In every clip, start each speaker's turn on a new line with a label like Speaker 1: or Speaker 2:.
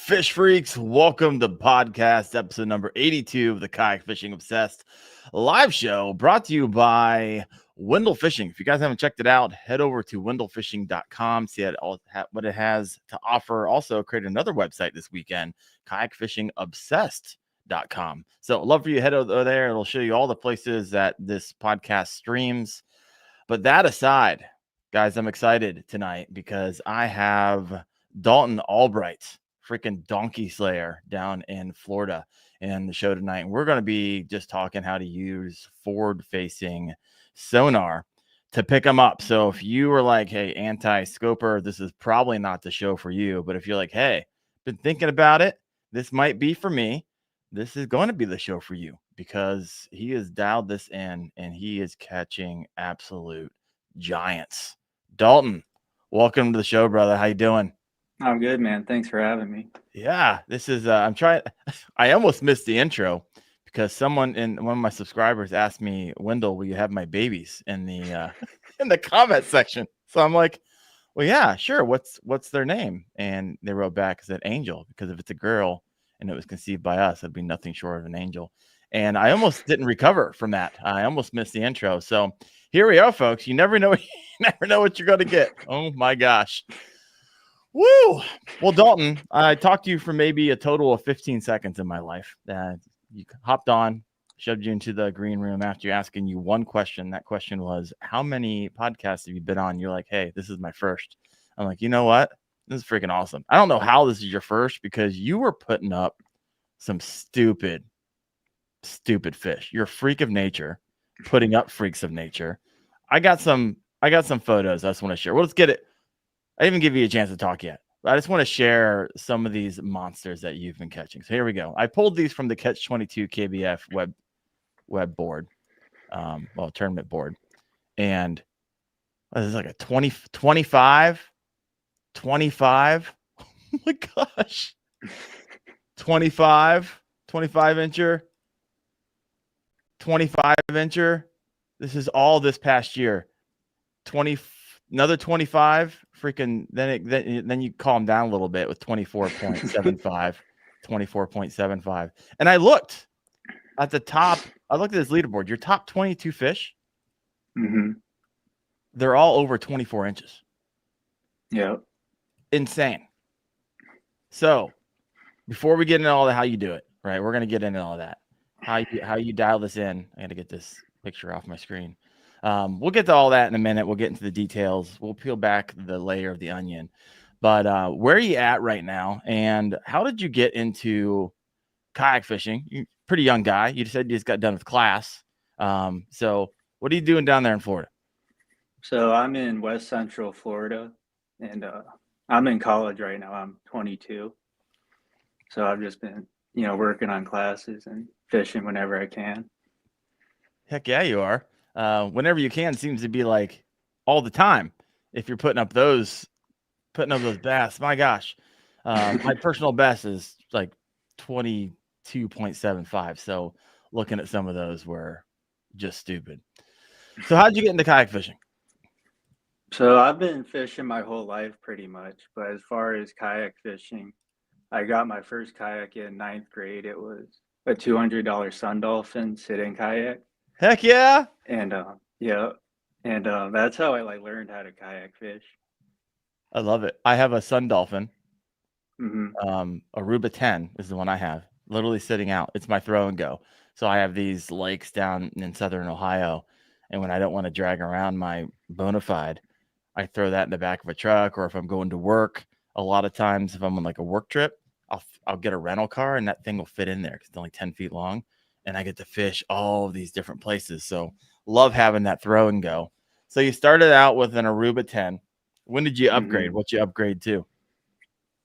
Speaker 1: Fish freaks, welcome to podcast episode number 82 of the Kayak Fishing Obsessed live show, brought to you by Wendell Fishing. If you guys haven't checked it out, head over to wendellfishing.com, see what it has to offer. Also create another website this weekend, kayakfishingobsessed.com. So I'd love for you to head over there. It'll show you all the places that this podcast streams. But that aside, guys, I'm excited tonight because I have Dalton Albright, freaking donkey slayer, down in Florida in the show tonight. And we're going to be just talking how to use forward-facing sonar to pick them up. So if you were like, hey, anti-scoper, this is probably not the show for you. But if you're like, hey, been thinking about it, this might be for me, this is going to be the show for you, because he has dialed this in and he is catching absolute giants. Dalton, welcome to the show, brother. How you doing?
Speaker 2: I'm good, man. Thanks for having me.
Speaker 1: Yeah, this is I almost missed the intro because one of my subscribers asked me, Wendell, will you have my babies in the in the comment section? So I'm like, well, yeah, sure. What's their name? And they wrote back, said Angel, because if it's a girl and it was conceived by us, it'd be nothing short of an angel. And I almost didn't recover from that. I almost missed the intro. So here we are, folks. You never know, what you're going to get. Oh my gosh. Woo! Well, Dalton, I talked to you for maybe a total of 15 seconds in my life. You hopped on, shoved you into the green room after asking you one question. That question was, how many podcasts have you been on? You're like, hey, this is my first. I'm like, you know what? This is freaking awesome. I don't know how this is your first, because you were putting up some stupid fish. You're a freak of nature, putting up freaks of nature. I got some photos I just want to share. Well, let's get it. I didn't even give you a chance to talk yet. I just want to share some of these monsters that you've been catching. So here we go. I pulled these from the Catch 22 KBF web board, tournament board. And this is like a 25. Oh my gosh. 25 incher. 25 incher. This is all this past year. Another 25, freaking, then you calm down a little bit with 24.75. And I looked at the top, I looked at this leaderboard, your top 22 fish, they're all over 24 inches.
Speaker 2: Yeah.
Speaker 1: Insane. So before we get into all that, how you do it, right? We're going to get into all that. How you dial this in. I got to get this picture off my screen. We'll get to all that in a minute. We'll get into the details. We'll peel back the layer of the onion. But where are you at right now? And how did you get into kayak fishing? You're a pretty young guy. You said you just got done with class. So what are you doing down there in Florida?
Speaker 2: So I'm in West Central Florida, and I'm in college right now. I'm 22. So I've just been, working on classes and fishing whenever I can.
Speaker 1: Heck yeah, you are. Whenever you can seems to be like all the time. If you're putting up those bass, my gosh, my personal best is like 22.75. So looking at some of those were just stupid. So how'd you get into kayak fishing?
Speaker 2: So I've been fishing my whole life pretty much, but as far as kayak fishing, I got my first kayak in 9th grade. It was a $200 Sun Dolphin sit-in kayak.
Speaker 1: Heck yeah.
Speaker 2: And that's how I learned how to kayak fish.
Speaker 1: I love it. I have a Sun Dolphin.
Speaker 2: Mm-hmm.
Speaker 1: Aruba 10 is the one I have, literally sitting out. It's my throw and go. So I have these lakes down in southern Ohio, and when I don't want to drag around my Bonafide, I throw that in the back of a truck. Or if I'm going to work, a lot of times if I'm on like a work trip, I'll get a rental car, and that thing will fit in there because it's only 10 feet long, and I get to fish all of these different places. So love having that throw and go. So you started out with an Aruba 10. When did you upgrade? What you upgrade to?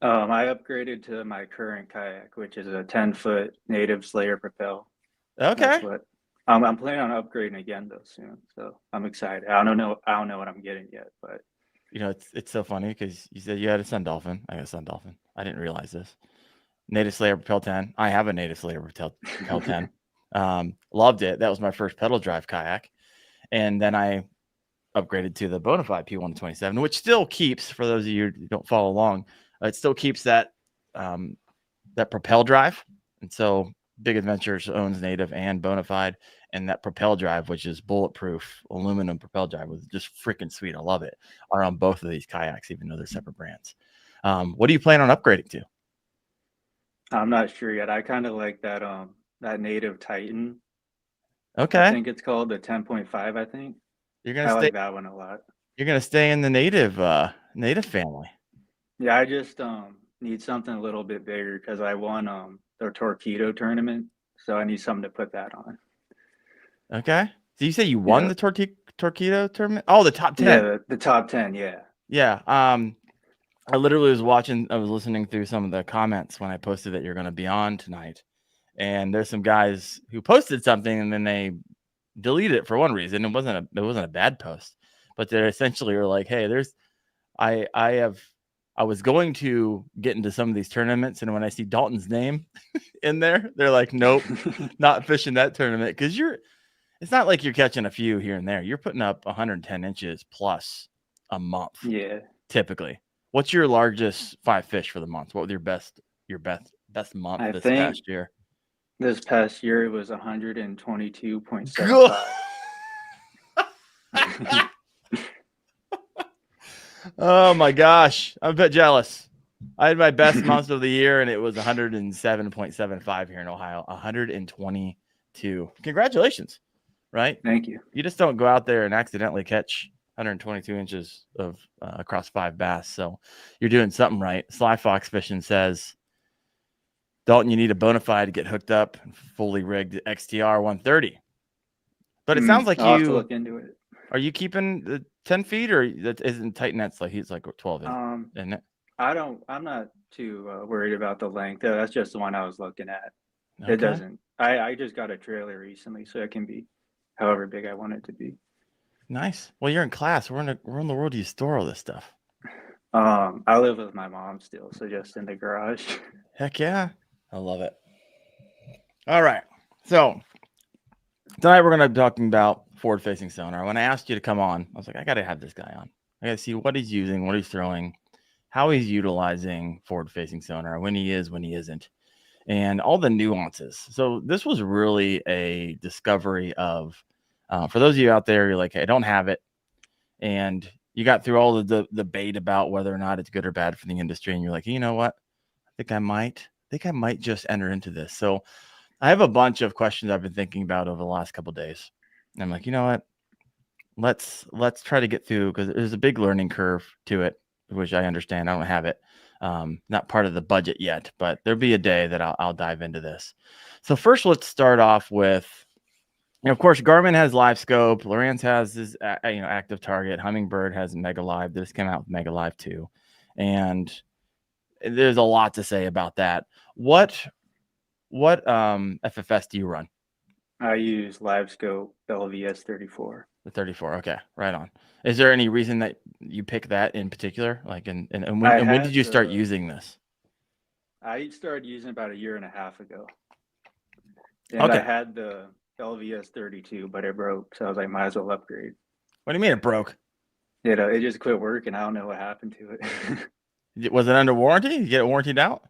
Speaker 2: I upgraded to my current kayak, which is a 10-foot native Slayer propel.
Speaker 1: Okay.
Speaker 2: That's what I'm planning on upgrading again though soon. So I'm excited. I don't know what I'm getting yet, but
Speaker 1: it's so funny because you said you had a Sun Dolphin. I got a Sun Dolphin. I didn't realize this. Native Slayer Propel 10. I have a Native Slayer Propel 10. Loved it. That was my first pedal drive kayak. And then I upgraded to the Bonafide P127, which still keeps, for those of you who don't follow along, it still keeps that that propel drive. And so Big Adventures owns native and Bonafide, and that propel drive, which is bulletproof aluminum propel drive, was just freaking sweet. I love it. Are on both of these kayaks, even though they're separate brands. What do you plan on upgrading to?
Speaker 2: I'm not sure yet. I kind of like that native Titan. I
Speaker 1: Okay,
Speaker 2: think it's called the 10.5, I think.
Speaker 1: you're gonna
Speaker 2: I
Speaker 1: stay.
Speaker 2: like that one a lot.
Speaker 1: You're gonna stay in the native family.
Speaker 2: Yeah, I just need something a little bit bigger because I won the Torpedo tournament, so I need something to put that on.
Speaker 1: Okay. So you say you won
Speaker 2: Yeah.
Speaker 1: the Torpedo tournament? Oh, the top 10.
Speaker 2: Yeah, the top 10, yeah.
Speaker 1: Yeah. I literally was listening through some of the comments when I posted that you're going to be on tonight. And there's some guys who posted something and then they deleted it for one reason. It wasn't a bad post, but they essentially were like, "Hey, I was going to get into some of these tournaments, and when I see Dalton's name in there, they're like, nope, not fishing that tournament because it's not like you're catching a few here and there. You're putting up 110 inches plus a month.
Speaker 2: Yeah.
Speaker 1: Typically. What's your largest 5 fish for the month? What was your best month
Speaker 2: I
Speaker 1: this
Speaker 2: think
Speaker 1: past year?
Speaker 2: this past year it was 122.75.
Speaker 1: Oh my gosh. I'm a bit jealous. I had my best month of the year and it was 107.75 here in Ohio. 122. Congratulations. Right?
Speaker 2: Thank you.
Speaker 1: You just don't go out there and accidentally catch 122 inches of across 5 bass. So you're doing something right. Sly Fox Fishing says, Dalton, you need a Bonafide to get hooked up, fully rigged XTR 130. But it sounds like
Speaker 2: I'll have to look into it.
Speaker 1: Are you keeping the 10 feet or that isn't tight nets like he's like 12 isn't it?
Speaker 2: I'm not too worried about the length. That's just the one I was looking at.
Speaker 1: Okay.
Speaker 2: It doesn't. I just got a trailer recently, so it can be however big I want it to be.
Speaker 1: Nice. Well, you're in class. Where in the world do you store all this stuff?
Speaker 2: I live with my mom still, so just in the garage.
Speaker 1: Heck yeah. I love it. All right. So tonight we're going to be talking about forward-facing sonar. When I asked you to come on, I was like, I got to have this guy on. I got to see what he's using, what he's throwing, how he's utilizing forward-facing sonar, when he is, when he isn't, and all the nuances. So this was really a discovery of, for those of you out there, you're like, hey, I don't have it. And you got through all of the debate about whether or not it's good or bad for the industry. And you're like, you know what? I think I might just enter into this. So I have a bunch of questions I've been thinking about over the last couple of days. And I'm like, you know what? Let's try to get through because there's a big learning curve to it, which I understand. I don't have it. Not part of the budget yet, but there'll be a day that I'll dive into this. So first, let's start off with, of course, Garmin has Live Scope. Lowrance has his active target. Humminbird has Mega Live. This came out with Mega Live too, and there's a lot to say about that. What FFS do you run?
Speaker 2: I use Live Scope LVS 34.
Speaker 1: The 34. Okay, right on. Is there any reason that you pick that in particular? Like, and when did you start using this?
Speaker 2: I started using about a year and a half ago. And
Speaker 1: okay.
Speaker 2: I had the LVS 32, but it broke. So I was like, might as well upgrade.
Speaker 1: What do you mean it broke?
Speaker 2: It just quit working. I don't know what happened to
Speaker 1: it. Was it under warranty? Did you get it warrantied out?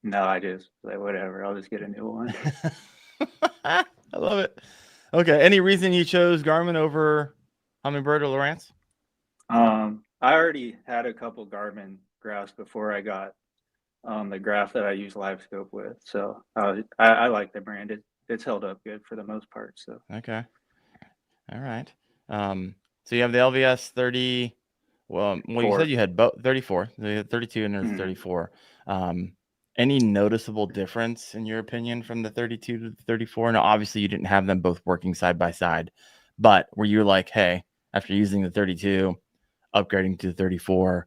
Speaker 2: No, I just like, whatever. I'll just get a new one.
Speaker 1: I love it. Okay. Any reason you chose Garmin over Humminbird or Lowrance?
Speaker 2: I already had a couple Garmin graphs before I got the graph that I use Live Scope with. So I like the brand. It's held up good for the most part. So
Speaker 1: okay. All right. So you have the LVS 30. Well, you said you had 34. So you had 32 and there's 34. Any noticeable difference in your opinion from the 32 to the 34? Now, obviously you didn't have them both working side by side, but were you like, hey, after using the 32, upgrading to the 34,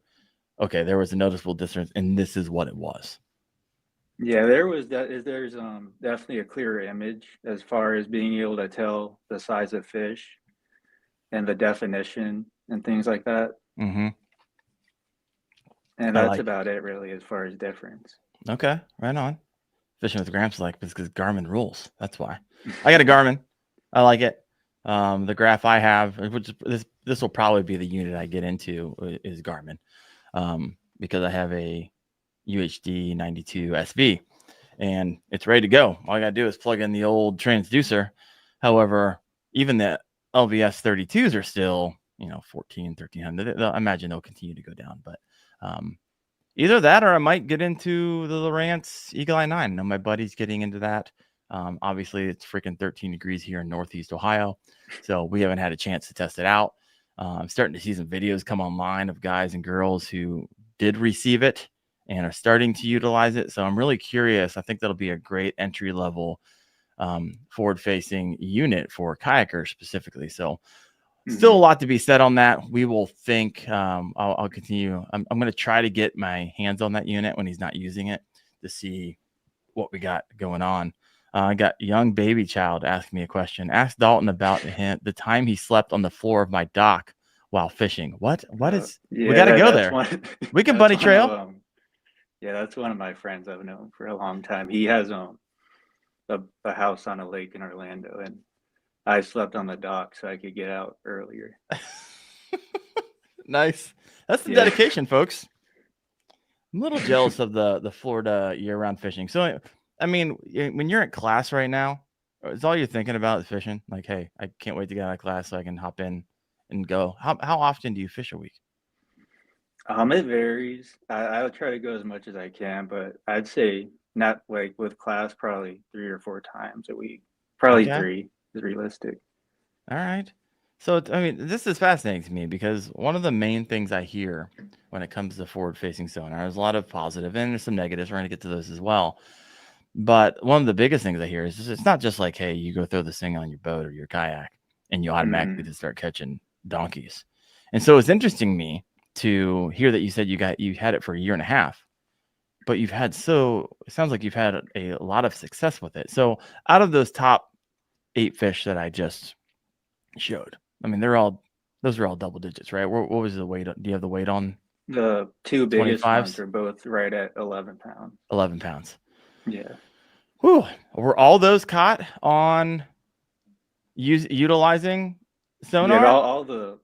Speaker 1: okay, there was a noticeable difference and this is what it was?
Speaker 2: Yeah, there's definitely a clearer image as far as being able to tell the size of fish and the definition and things like that.
Speaker 1: Mm-hmm.
Speaker 2: And that's about it really as far as difference.
Speaker 1: Okay, right on. Fishing with Gramps because Garmin rules. That's why. I got a Garmin. I like it. The graph I have, which this will probably be the unit I get into, is Garmin, because I have a UHD 92 SV, and it's ready to go. All I got to do is plug in the old transducer. However, even the LVS 32s are still, 14, 1300. I imagine they'll continue to go down, but either that or I might get into the Lowrance Eagle Eye 9. I know my buddy's getting into that. Obviously, it's freaking 13 degrees here in Northeast Ohio, so we haven't had a chance to test it out. I'm starting to see some videos come online of guys and girls who did receive it and are starting to utilize it. So I'm really curious. I think that'll be a great entry level forward-facing unit for kayakers specifically. So still a lot to be said on that. We will think. I'll continue. I'm going to try to get my hands on that unit when he's not using it to see what we got going on. I got young baby child asking me a question. Ask Dalton about the time he slept on the floor of my dock while fishing. What is?
Speaker 2: Yeah,
Speaker 1: we got to go there. We can bunny trail.
Speaker 2: That's one of my friends I've known for a long time. He has a house on a lake in Orlando, and I slept on the dock so I could get out earlier.
Speaker 1: Nice. That's the dedication, folks. I'm a little jealous of the Florida year-round fishing. So, I mean, when you're at class right now, is all you're thinking about is fishing? Like, hey, I can't wait to get out of class so I can hop in and go. How often do you fish a week?
Speaker 2: It varies. I'll try to go as much as I can, but I'd say not like with class, probably 3 or 4 times a week. Probably 3 is realistic.
Speaker 1: All right. So, I mean, this is fascinating to me because one of the main things I hear when it comes to forward-facing sonar, there's a lot of positive and there's some negatives. We're going to get to those as well. But one of the biggest things I hear is it's not just like, hey, you go throw this thing on your boat or your kayak and you automatically just start catching donkeys. And so it's interesting to me to hear that you said you had it for 1.5 years, but it sounds like you've had a lot of success with it. So out of those top 8 fish that I just showed, I mean, those are all double digits, right? What was the weight? Do you have the weight on?
Speaker 2: The 2 biggest ones are both right at 11 pounds.
Speaker 1: 11 pounds.
Speaker 2: Yeah.
Speaker 1: Whew. Were all those caught on utilizing sonar?
Speaker 2: Yeah,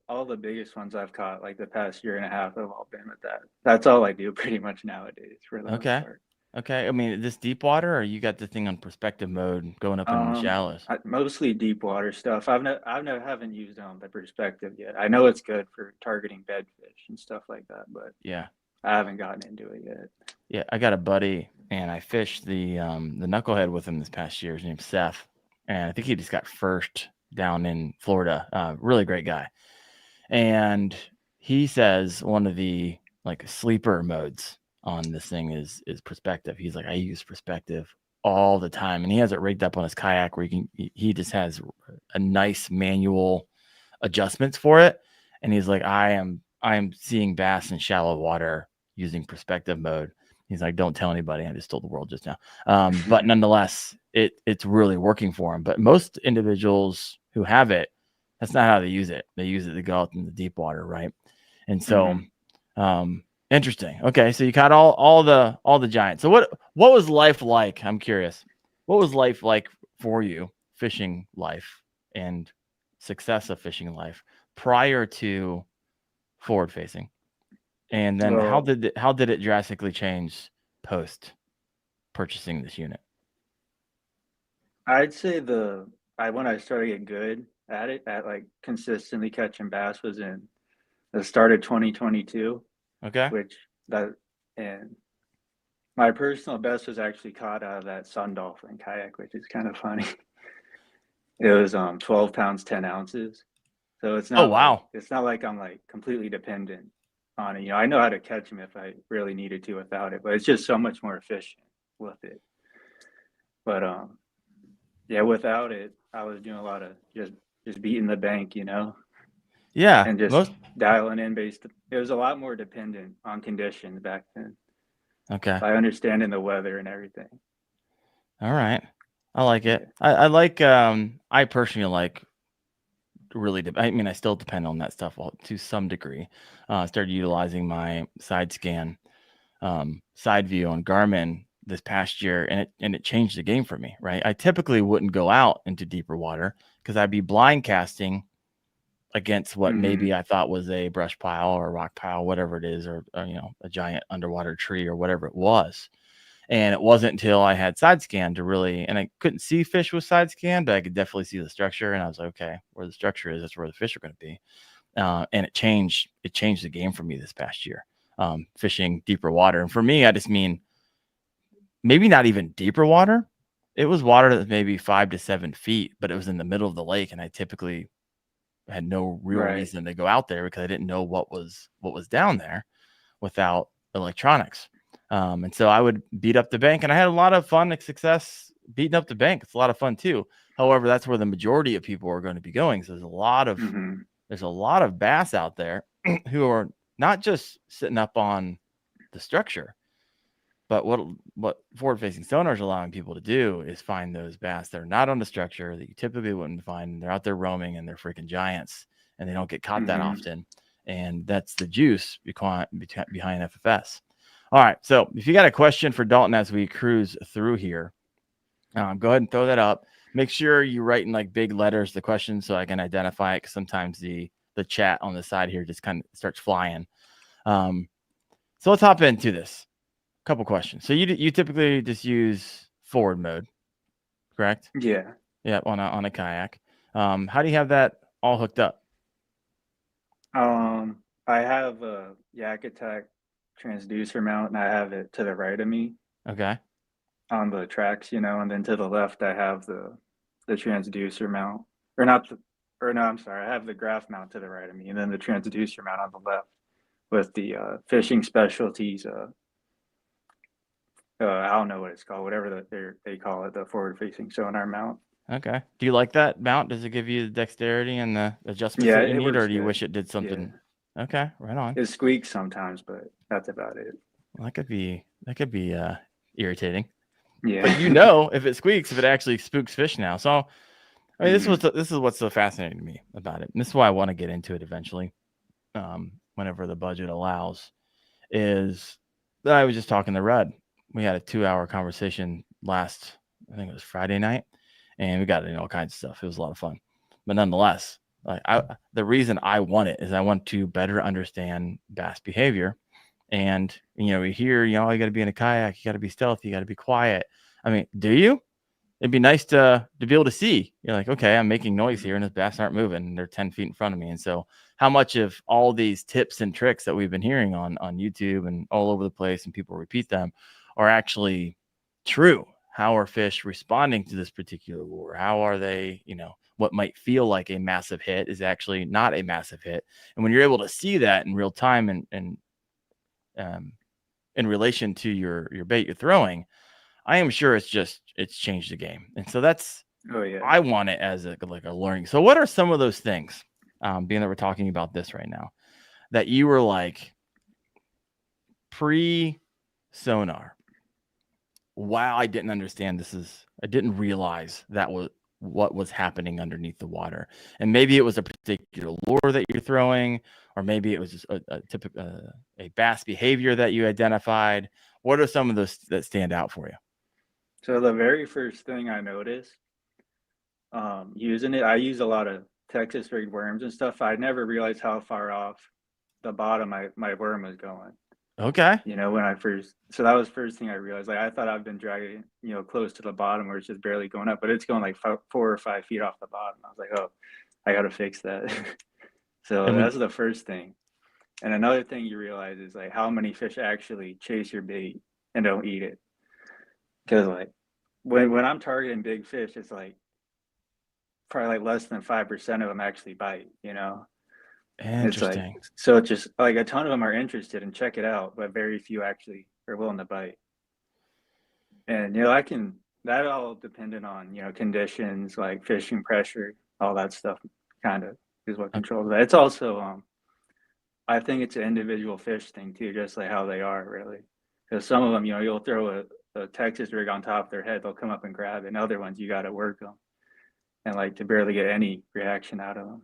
Speaker 2: all the biggest ones I've caught like the past 1.5 years have all been with that. That's all I do pretty much nowadays for the most part.
Speaker 1: Okay. I mean, this deep water, or you got the thing on perspective mode going up in the shallows?
Speaker 2: Mostly deep water stuff. Haven't used the perspective yet. I know it's good for targeting bedfish and stuff like that, but
Speaker 1: yeah,
Speaker 2: I haven't gotten into it yet.
Speaker 1: Yeah, I got a buddy, and I fished the knucklehead with him this past year. His name's Seth, and I think he just got first down in Florida. Really great guy, and he says one of the like sleeper modes on this thing is perspective. He's like, I use perspective all the time, and he has it rigged up on his kayak where he just has a nice manual adjustments for it, and he's like, I am seeing bass in shallow water using perspective mode. He's like, don't tell anybody. I just told the world just now. But nonetheless, it's really working for him. But most individuals who have it, that's not how they use it. They use it to go out in the deep water, right? And so, interesting. Okay, so you caught all the giants. So what was life like? I'm curious. What was life like for you, fishing life and success of fishing life prior to forward facing? And then how did it drastically change post purchasing this unit?
Speaker 2: I'd say when I started getting good at it, at like consistently catching bass, was in the start of 2022.
Speaker 1: Okay.
Speaker 2: And my personal best was actually caught out of that Sun Dolphin kayak, which is kind of funny. It was 12 pounds 10 ounces. So it's not it's not like I'm like completely dependent on it. I know how to catch them if I really needed to without it, but it's just so much more efficient with it. But without it, I was doing a lot of just beating the bank,
Speaker 1: Yeah.
Speaker 2: And just dialing in it was a lot more dependent on conditions back then.
Speaker 1: Okay.
Speaker 2: By understanding the weather and everything.
Speaker 1: All right. I like it. I like I personally like I still depend on that stuff to some degree. I started utilizing my side scan side view on Garmin this past year, and it changed the game for me, right? I typically wouldn't go out into deeper water because I'd be blind casting against what maybe I thought was a brush pile or a rock pile, whatever it is, or a giant underwater tree or whatever it was. And it wasn't until I had side scan to really, and I couldn't see fish with side scan, but I could definitely see the structure. And I was like, okay, where the structure is, that's where the fish are going to be. And it changed the game for me this past year, fishing deeper water. And for me, I just mean maybe not even deeper water. It was water that's maybe 5 to 7 feet, but it was in the middle of the lake. And I typically had no real reason to go out there because I didn't know what was down there without electronics. And so I would beat up the bank, and I had a lot of fun and success beating up the bank. It's a lot of fun too. However, that's where the majority of people are going to be going. So there's a lot of bass out there who are not just sitting up on the structure, but what forward-facing sonar is allowing people to do is find those bass that are not on the structure that you typically wouldn't find. They're out there roaming, and they're freaking giants, and they don't get caught that often. And that's the juice behind FFS. All right. So if you got a question for Dalton as we cruise through here, go ahead and throw that up. Make sure you write in like big letters the question so I can identify it, because sometimes the chat on the side here just kind of starts flying. So let's hop into this. Couple questions. So you typically just use forward mode, correct?
Speaker 2: Yeah.
Speaker 1: Yeah, on a kayak. How do you have that all hooked up?
Speaker 2: I have a Yak Attack transducer mount, and I have it to the right of me.
Speaker 1: Okay.
Speaker 2: On the tracks, and then to the left I have the transducer mount, I'm sorry, I have the graph mount to the right of me, and then the transducer mount on the left with the fishing specialties. I don't know what it's called, whatever they call it, the forward-facing sonar mount.
Speaker 1: Okay. Do you like that mount? Does it give you the dexterity and the adjustments that you need, or do you wish it did something? Yeah. Okay, right on.
Speaker 2: It squeaks sometimes, but that's about it.
Speaker 1: Well, that could be irritating.
Speaker 2: Yeah.
Speaker 1: But if it squeaks, if it actually spooks fish now. So, I mean, this is what's so fascinating to me about it, and this is why I want to get into it eventually, whenever the budget allows. Is that I was just talking to Red. We had a 2-hour conversation last, I think it was Friday night, and we got into all kinds of stuff. It was a lot of fun, but nonetheless, the reason I want it is I want to better understand bass behavior. And we hear, you got to be in a kayak, you got to be stealthy, you got to be quiet. I mean, do you? It'd be nice to be able to see. You're like, okay, I'm making noise here, and the bass aren't moving, and they're 10 feet in front of me. And so, how much of all these tips and tricks that we've been hearing on YouTube and all over the place, and people repeat them, are actually true? How are fish responding to this particular lure? How are they, what might feel like a massive hit is actually not a massive hit. And when you're able to see that in real time and in relation to your bait you're throwing, I am sure it's changed the game. And so that's, I want it as a learning. So what are some of those things, being that we're talking about this right now, that you were like pre-sonar? Wow, I didn't understand I didn't realize that was what was happening underneath the water. And maybe it was a particular lure that you're throwing, or maybe it was just a typical a bass behavior that you identified. What are some of those that stand out for you?
Speaker 2: So the very first thing I noticed using it, I use a lot of Texas rigged worms and stuff. I never realized how far off the bottom my worm was going.
Speaker 1: Okay.
Speaker 2: So that was the first thing I realized. Like, I thought I've been dragging, close to the bottom where it's just barely going up, but it's going like 4 or 5 feet off the bottom. I was like, oh, I got to fix that. So that's the first thing. And another thing you realize is like how many fish actually chase your bait and don't eat it. Because like when I'm targeting big fish, it's like probably like less than 5% of them actually bite,
Speaker 1: Interesting.
Speaker 2: So it's just like a ton of them are interested and check it out, but very few actually are willing to bite. And that all dependent on conditions like fishing pressure, all that stuff kind of is what controls that. It's also I think it's an individual fish thing too, just like how they are really. Because some of them, you'll throw a Texas rig on top of their head, they'll come up and grab it. And other ones you got to work them and like to barely get any reaction out of them.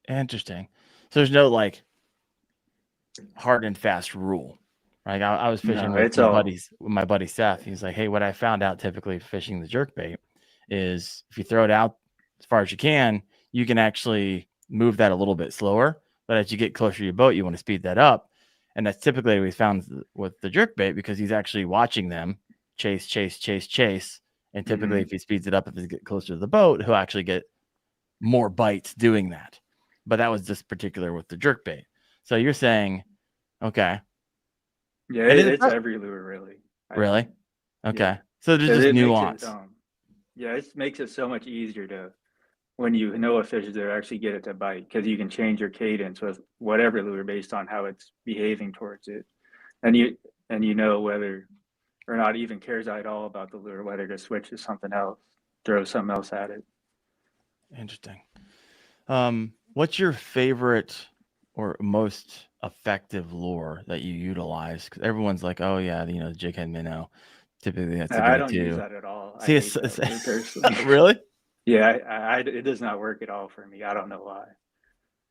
Speaker 1: Interesting. So there's no like hard and fast rule. Like I was fishing with my buddy Seth. He's like, hey, what I found out typically fishing the jerkbait is if you throw it out as far as you can actually move that a little bit slower. But as you get closer to your boat, you want to speed that up. And that's typically what we found with the jerkbait, because he's actually watching them chase. And typically, if he speeds it up, if he gets closer to the boat, he'll actually get more bites doing that. But that was just particular with the jerkbait. So you're saying, okay.
Speaker 2: Yeah, it's every lure, really.
Speaker 1: Really? Okay.
Speaker 2: Yeah.
Speaker 1: So there's just nuance.
Speaker 2: It makes it so much easier to, when you know a fish is there, actually get it to bite, because you can change your cadence with whatever lure based on how it's behaving towards it. And you know whether or not even cares at all about the lure, whether to switch to something else, throw something else at it.
Speaker 1: Interesting. What's your favorite or most effective lure that you utilize? Because everyone's like, oh yeah, the jig head minnow. Typically that's the go-to.
Speaker 2: I don't use that at all.
Speaker 1: See,
Speaker 2: I hate that personally.
Speaker 1: Really?
Speaker 2: Yeah, it does not work at all for me. I don't know why.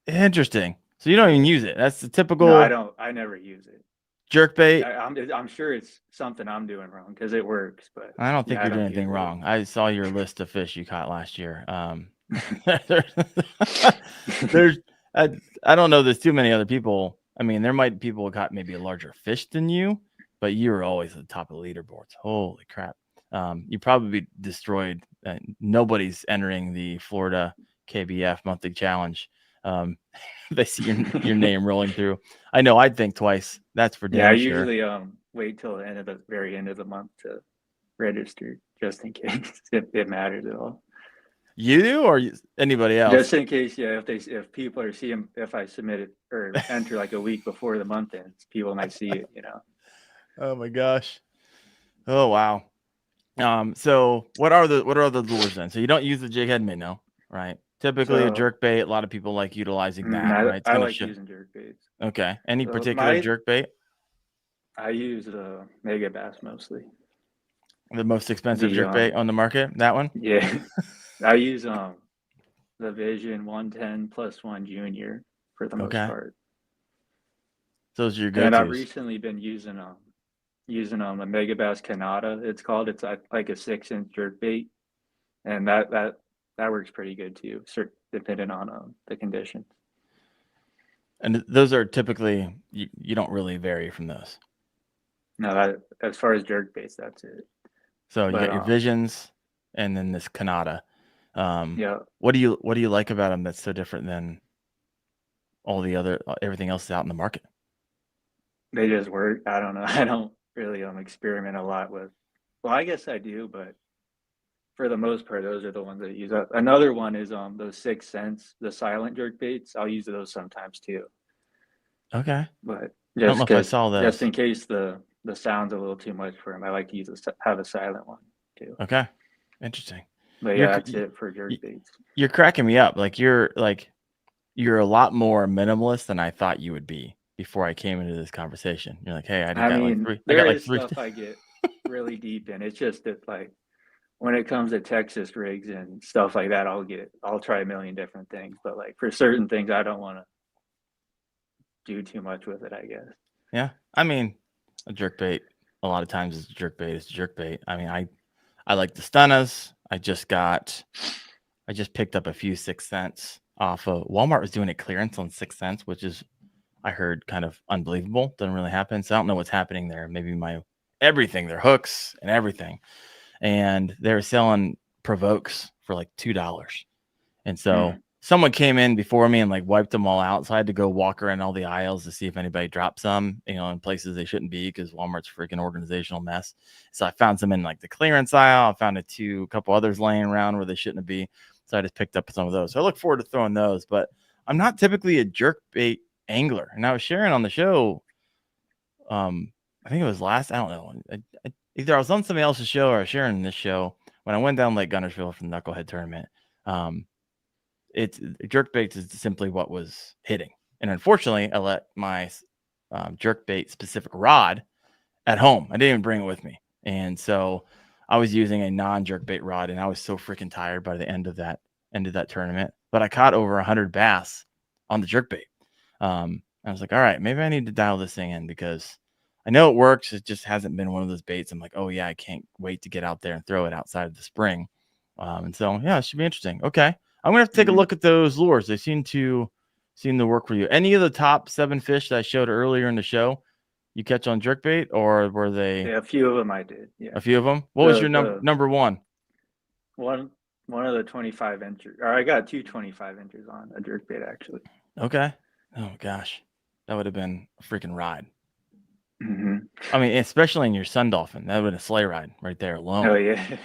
Speaker 1: Interesting. So you don't even use it. That's the typical.
Speaker 2: No, I don't. I never use it.
Speaker 1: Jerkbait.
Speaker 2: I'm sure it's something I'm doing wrong, because it works, but
Speaker 1: I don't think you're doing anything wrong. I saw your list of fish you caught last year. There's I don't know. There's too many other people. I mean, there might be people who caught maybe a larger fish than you, but you were always at the top of the leaderboards. Holy crap! You probably destroyed. Nobody's entering the Florida KBF monthly challenge. They see your name rolling through. I know. I'd think twice. That's for damn sure.
Speaker 2: I usually wait till the very end of the month to register, just in case it matters at all.
Speaker 1: You do, or anybody else?
Speaker 2: Just in case, yeah. If people are seeing, if I submit it or enter like a week before the month ends, people might see it.
Speaker 1: Oh my gosh. Oh wow. So what are the lures then? So you don't use the jig head minnow, right? Typically a jerkbait. A lot of people like utilizing that, right?
Speaker 2: I like using jerkbaits.
Speaker 1: Okay. Any particular jerkbait?
Speaker 2: I use the mega bass mostly.
Speaker 1: The most expensive jerkbait on the market. That one?
Speaker 2: Yeah. I use the Vision 110+1 Junior for the most part.
Speaker 1: Those are your go-tos.
Speaker 2: And I've recently been using a Mega Bass Canada. It's called. It's like a 6-inch jerkbait, and that works pretty good too, depending on the conditions.
Speaker 1: And those are typically you don't really vary from those.
Speaker 2: No, as far as jerkbaits, that's it.
Speaker 1: So you got your Visions, and then this Canada.
Speaker 2: Yeah.
Speaker 1: What do you like about them that's so different than all the other everything else out in the market?
Speaker 2: They just work. I don't know. I don't really experiment a lot with. Well, I guess I do, but for the most part, those are the ones that I use. Another one is those 6 cents, the silent jerkbaits. I'll use those sometimes too.
Speaker 1: Okay.
Speaker 2: But
Speaker 1: I don't know if I saw those.
Speaker 2: Just in case the sound's a little too much for them, I like to have a silent one too.
Speaker 1: Okay. Interesting.
Speaker 2: But yeah, that's it for jerkbaits.
Speaker 1: You're cracking me up. You're a lot more minimalist than I thought you would be before I came into this conversation. You're like, hey,
Speaker 2: there is stuff I get really deep in. It's just that when it comes to Texas rigs and stuff like that, I'll try a million different things. But for certain things, I don't want to do too much with it, I guess.
Speaker 1: Yeah. I mean, a jerkbait, a lot of times it's a jerkbait. I mean, I like the Stunnas. I just picked up a few 6 cents off of Walmart. Was doing a clearance on 6 cents, which is, I heard, kind of unbelievable. Doesn't really happen. So I don't know what's happening there. Maybe everything, their hooks and everything. And they were selling provokes for $2. And so someone came in before me and wiped them all out. So I had to go walk around all the aisles to see if anybody dropped some, in places they shouldn't be, because Walmart's a freaking organizational mess. So I found some in the clearance aisle. I found a couple others laying around where they shouldn't be. So I just picked up some of those. So I look forward to throwing those, but I'm not typically a jerkbait angler. And I was sharing on the show, I think it was I don't know. Either I was on somebody else's show or I was sharing this show when I went down Lake Guntersville for the Knucklehead tournament. It's jerkbaits is simply what was hitting. And unfortunately, I let my jerkbait specific rod at home. I didn't even bring it with me. And so I was using a non-jerkbait rod, and I was so freaking tired by the end of that tournament. But I caught over 100 bass on the jerkbait. I was like, all right, maybe I need to dial this thing in, because I know it works. It just hasn't been one of those baits. I'm like, oh yeah, I can't wait to get out there and throw it outside of the spring. And so, yeah, it should be interesting. Okay. I'm gonna have to take a look at those lures. They seem to work for you. Any of the top 7 fish that I showed earlier in the show, you catch on jerkbait, or were they?
Speaker 2: Yeah, a few of them I did. Yeah,
Speaker 1: A few of them. What was your number one?
Speaker 2: One of the 25 inches, or I got 2 25 inches on a jerkbait actually.
Speaker 1: Okay. Oh gosh, that would have been a freaking ride.
Speaker 2: Mm-hmm.
Speaker 1: I mean, especially in your Sun Dolphin, that would have been a sleigh ride right there alone.
Speaker 2: Oh yeah.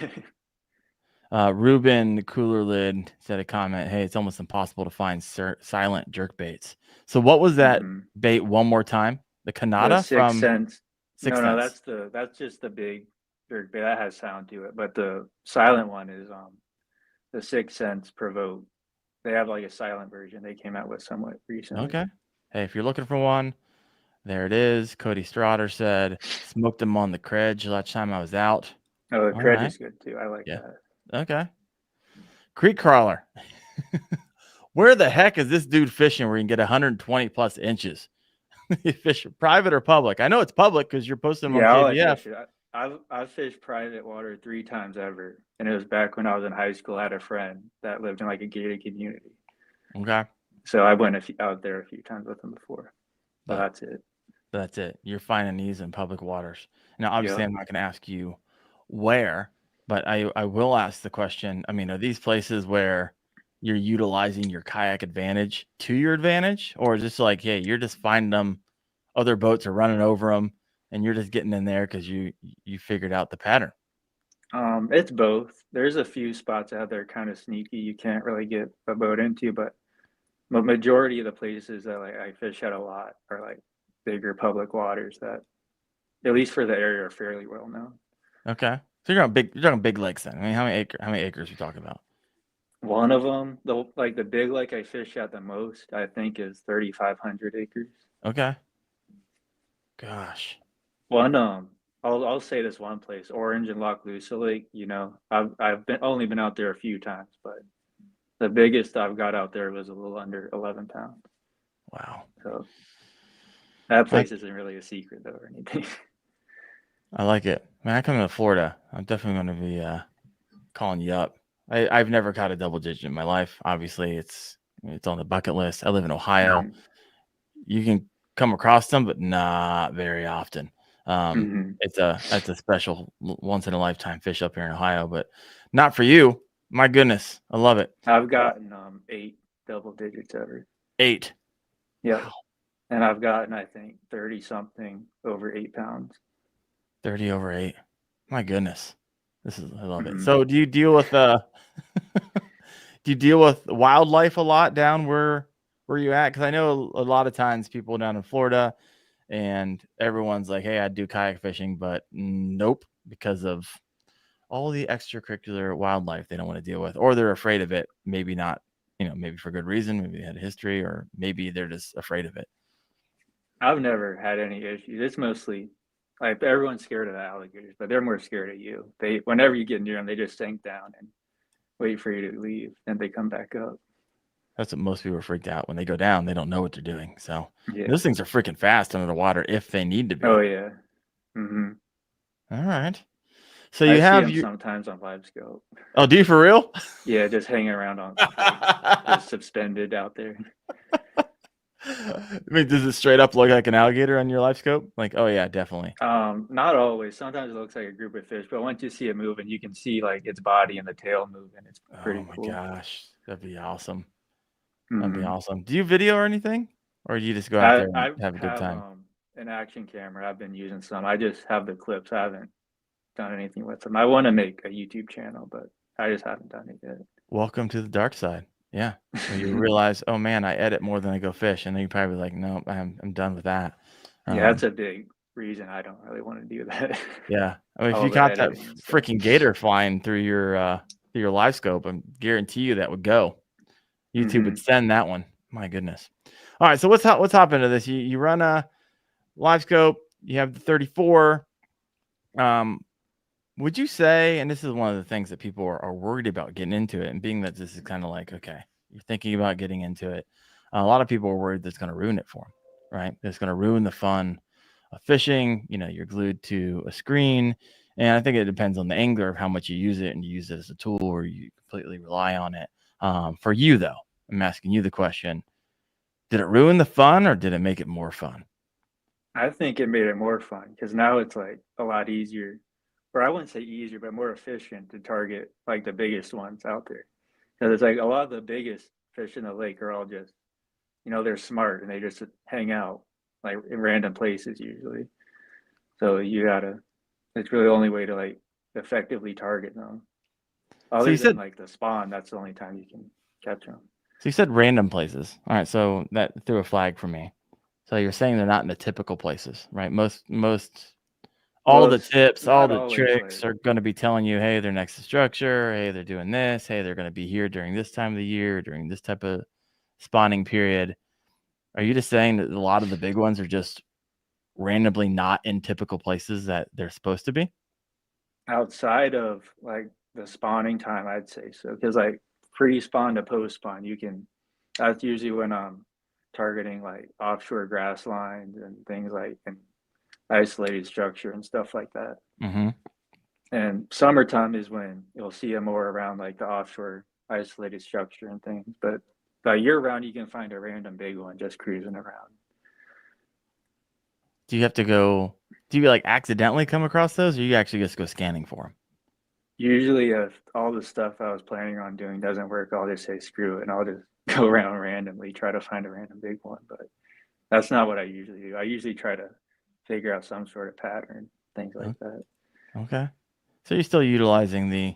Speaker 1: Ruben Cooler Lid said a comment. Hey, it's almost impossible to find silent jerk baits. So what was that bait one more time? The Canada from
Speaker 2: 6 cents.
Speaker 1: Six Cents.
Speaker 2: That's just the big jerk bait that has sound to it. But the silent one is the 6 cents provoke. They have like a silent version they came out with somewhat recently.
Speaker 1: Okay. Hey, if you're looking for one, there it is. Cody Strotter said, smoked them on the Credge last time I was out.
Speaker 2: Oh, the Credge is good too. I like that.
Speaker 1: Okay. Creek Crawler. Where the heck is this dude fishing where you can get 120 plus inches? You fish private or public? I know it's public because you're posting them on KBF.
Speaker 2: I've fished private water 3 times ever, and it was back when I was in high school. I had a friend that lived in like a gated community.
Speaker 1: Okay.
Speaker 2: So I went out there a few times with him before. But that's it.
Speaker 1: That's it. You're finding these in public waters. Now, obviously, I'm not going to ask you where, but I will ask the question. I mean, are these places where you're utilizing your kayak advantage to your advantage, or is this like, hey, you're just finding them, other boats are running over them, and you're just getting in there because you figured out the pattern?
Speaker 2: It's both. There's a few spots out there kind of sneaky you can't really get a boat into, but the majority of the places that like I fish at a lot are like bigger public waters that, at least for the area, are fairly well known.
Speaker 1: Okay, so you're talking big lakes then. I mean, how many acres are you talking about?
Speaker 2: One of them, the big lake I fish at the most, I think, is 3,500 acres.
Speaker 1: Okay. Gosh.
Speaker 2: One I'll say this one place, Orange and Loch Lusa Lake. You know, I've only been out there a few times, but the biggest I've got out there was a little under 11 pounds.
Speaker 1: Wow.
Speaker 2: So that place isn't really a secret though or anything.
Speaker 1: I like it. Man, I come to Florida, I'm definitely going to be calling you up. I've never caught a double digit in my life. Obviously, it's on the bucket list. I live in Ohio. You can come across them, but not very often. It's a special once in a lifetime fish up here in Ohio, but not for you. My goodness, I love it.
Speaker 2: I've gotten 8 double digits ever.
Speaker 1: 8.
Speaker 2: Yeah. Wow. And I've gotten, I think, 30 something over 8 pounds.
Speaker 1: 30 over 8. My goodness. I love it. So do you deal with wildlife a lot down where you at? Because I know a lot of times people down in Florida and everyone's like, hey, I do kayak fishing, but nope, because of all the extracurricular wildlife they don't want to deal with, or they're afraid of it. Maybe not, maybe for good reason. Maybe they had a history, or maybe they're just afraid of it.
Speaker 2: I've never had any issues. It's mostly like everyone's scared of the alligators, but they're more scared of you. Whenever you get near them, they just sink down and wait for you to leave, and they come back up.
Speaker 1: That's what most people are freaked out when they go down. They don't know what they're doing. So those things are freaking fast under the water if they need to be.
Speaker 2: Oh yeah.
Speaker 1: All right. So you have
Speaker 2: see them sometimes on live scope.
Speaker 1: Oh, do you for real?
Speaker 2: Yeah, just hanging around on just suspended out there.
Speaker 1: I mean, does it straight up look like an alligator on your live scope? Like, oh yeah, definitely.
Speaker 2: Not always. Sometimes it looks like a group of fish, but once you see it moving, you can see like its body and the tail moving. It's pretty cool.
Speaker 1: Oh my gosh, that'd be awesome. That'd be awesome. Do you video or anything, or do you just go out there and have a good time?
Speaker 2: An action camera. I've been using some. I just have the clips. I haven't done anything with them. I want to make a YouTube channel, but I just haven't done it yet.
Speaker 1: Welcome to the dark side. Yeah. When you realize, oh man, I edit more than I go fish, and then you probably like, no, I'm done with that.
Speaker 2: Yeah, that's a big reason I don't really want to do that.
Speaker 1: Yeah. I mean, if you got that freaking gator flying through your live scope, I guarantee you that would go. YouTube would send that one. My goodness. All right. So let's hop into this. You run a live scope. You have the 34. Would you say, and this is one of the things that people are worried about getting into it, and being that this is kind of like, okay, you're thinking about getting into it. A lot of people are worried that's going to ruin it for them, right? It's going to ruin the fun of fishing. You're glued to a screen. And I think it depends on the angler of how much you use it, and you use it as a tool or you completely rely on it. For you though, I'm asking you the question: did it ruin the fun, or did it make it more fun?
Speaker 2: I think it made it more fun because now it's like a lot easier, or I wouldn't say easier, but more efficient to target like the biggest ones out there. Because it's like a lot of the biggest fish in the lake are all just, they're smart and they just hang out like in random places usually. So it's really the only way to like effectively target them.
Speaker 1: So
Speaker 2: Other
Speaker 1: you
Speaker 2: than
Speaker 1: said
Speaker 2: like the spawn, that's the only time you can catch them.
Speaker 1: so you said random places. All right, so that threw a flag for me. So you're saying they're not in the typical places, right? Most all
Speaker 2: Well,
Speaker 1: the
Speaker 2: it's
Speaker 1: tips, all
Speaker 2: not
Speaker 1: the
Speaker 2: always
Speaker 1: tricks
Speaker 2: like,
Speaker 1: are going to be telling you, hey, they're next to structure. Hey, they're doing this. Hey, they're going to be here during this time of the year, during this type of spawning period. Are you just saying that a lot of the big ones are just randomly not in typical places that they're supposed to be?
Speaker 2: outside of like the spawning time, I'd say so. Because like pre-spawn to post-spawn, that's usually when I'm targeting like offshore grass lines and things like and isolated structure and stuff like that.
Speaker 1: Mm-hmm.
Speaker 2: And summertime is when you'll see them more around like the offshore isolated structure and things. But year round, you can find a random big one just cruising around.
Speaker 1: Do you like accidentally come across those, or you actually just go scanning for them?
Speaker 2: Usually, if all the stuff I was planning on doing doesn't work, I'll just say screw it and I'll just go around randomly, try to find a random big one. But that's not what I usually do. I usually try to figure out some sort of pattern, things like that.
Speaker 1: Okay. So you're still utilizing the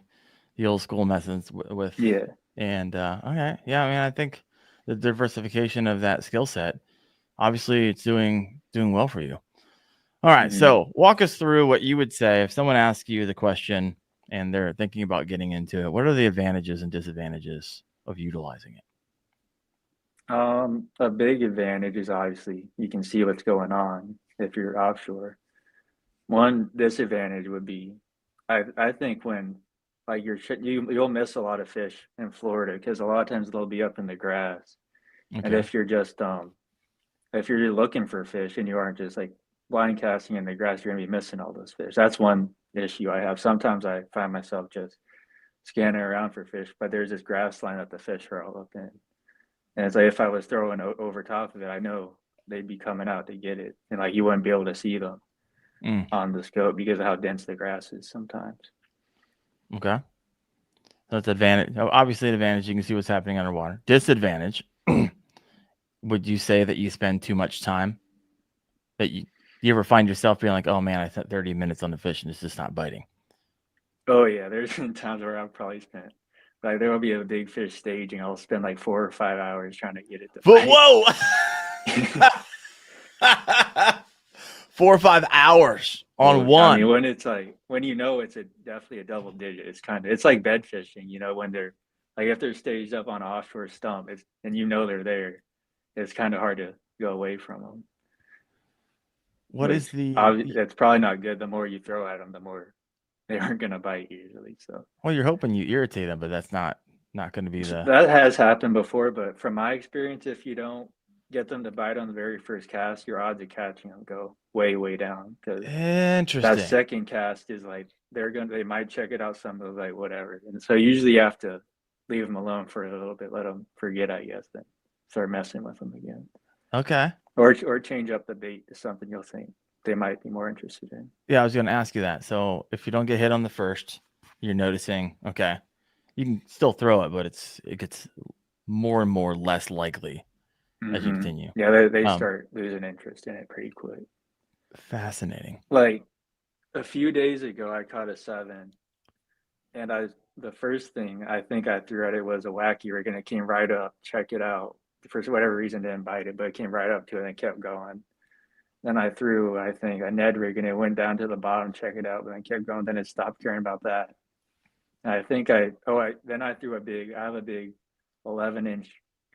Speaker 1: old school methods with
Speaker 2: Yeah.
Speaker 1: and okay. Yeah, I mean, I think the diversification of that skill set, obviously it's doing well for you. All right.
Speaker 2: Mm-hmm.
Speaker 1: So walk us through what you would say if someone asks you the question and they're thinking about getting into it. What are the advantages and disadvantages of utilizing it?
Speaker 2: A big advantage is obviously you can see what's going on if you're offshore. One disadvantage would be, I think when like you'll miss a lot of fish in Florida because a lot of times they'll be up in the grass, and
Speaker 1: Okay.
Speaker 2: if you're looking for fish and you aren't just like line casting in the grass, you're gonna be missing all those fish. That's one issue I have. Sometimes I find myself just scanning around for fish, but there's this grass line that the fish are all up in, and it's like if I was throwing over top of it, I know they'd be coming out to get it, and like you wouldn't be able to see them
Speaker 1: Mm,
Speaker 2: on the scope because of how dense the grass is sometimes.
Speaker 1: okay. That's advantage. Obviously, an advantage. You can see what's happening underwater. Disadvantage. Would you say that you spend too much time? That you ever find yourself being like, oh man, I spent 30 minutes on the fish and it's just not biting?
Speaker 2: Oh yeah, there's been times where I've probably spent like there will be a big fish staging. I'll spend like 4 or 5 hours trying to get it to
Speaker 1: But
Speaker 2: bite.
Speaker 1: whoa, 4 or 5 hours on
Speaker 2: Well, I
Speaker 1: one.
Speaker 2: mean, when it's like when it's definitely a double digit. It's like bed fishing, when they're like if they're staged up on an offshore stump, and they're there, it's kind of hard to go away from them.
Speaker 1: What is
Speaker 2: Which
Speaker 1: the
Speaker 2: it's probably not good. The more you throw at them, the more they aren't gonna bite usually. So
Speaker 1: well, you're hoping you irritate them, but that's not going to be the
Speaker 2: that has happened before. But from my experience, if you don't get them to bite on the very first cast, your odds of catching them go way, way down because that
Speaker 1: interesting.
Speaker 2: second cast is like they might check it out some of like whatever, and so usually you have to leave them alone for a little bit, let them forget, I guess, then start messing with them again,
Speaker 1: Okay.
Speaker 2: or change up the bait to something you'll think they might be more interested in.
Speaker 1: Yeah, I was going to ask you that. So if you don't get hit on the first, you're noticing, okay, you can still throw it, but it gets more and more less likely as you continue.
Speaker 2: Yeah, they
Speaker 1: Um,
Speaker 2: start losing interest in it pretty quick.
Speaker 1: Fascinating.
Speaker 2: Like a few days ago, I caught a 7, and the first thing I think I threw at it was a wacky rig, and it came right up, check it out. For whatever reason, didn't bite it, but it came right up to it and kept going. Then I threw, I think, a Ned rig, and it went down to the bottom, check it out, but then kept going. Then it stopped caring about that. And I think then I threw I have a big 11-inch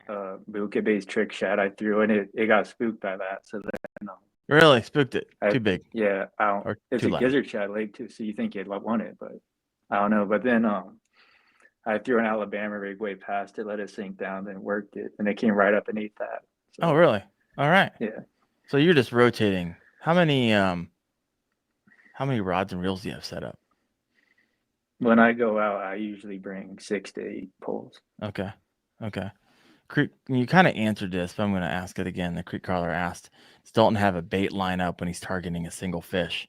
Speaker 2: buka based trick shad I threw, and it got spooked by that. So then
Speaker 1: Really spooked it. Too big
Speaker 2: yeah,
Speaker 1: or
Speaker 2: it's
Speaker 1: too
Speaker 2: a
Speaker 1: loud.
Speaker 2: gizzard shad lake too, so you think you'd want it, but I don't know. But then I threw an Alabama rig way past it, let it sink down, then worked it, and it came right up and ate that. So,
Speaker 1: Oh, really? All right.
Speaker 2: yeah.
Speaker 1: So you're just rotating. How many rods and reels do you have set up?
Speaker 2: When I go out, I usually bring 6 to 8 poles.
Speaker 1: Okay. Okay. Creek, you kind of answered this, but I'm going to ask it again. The creek caller asked, does Dalton have a bait lineup when he's targeting a single fish?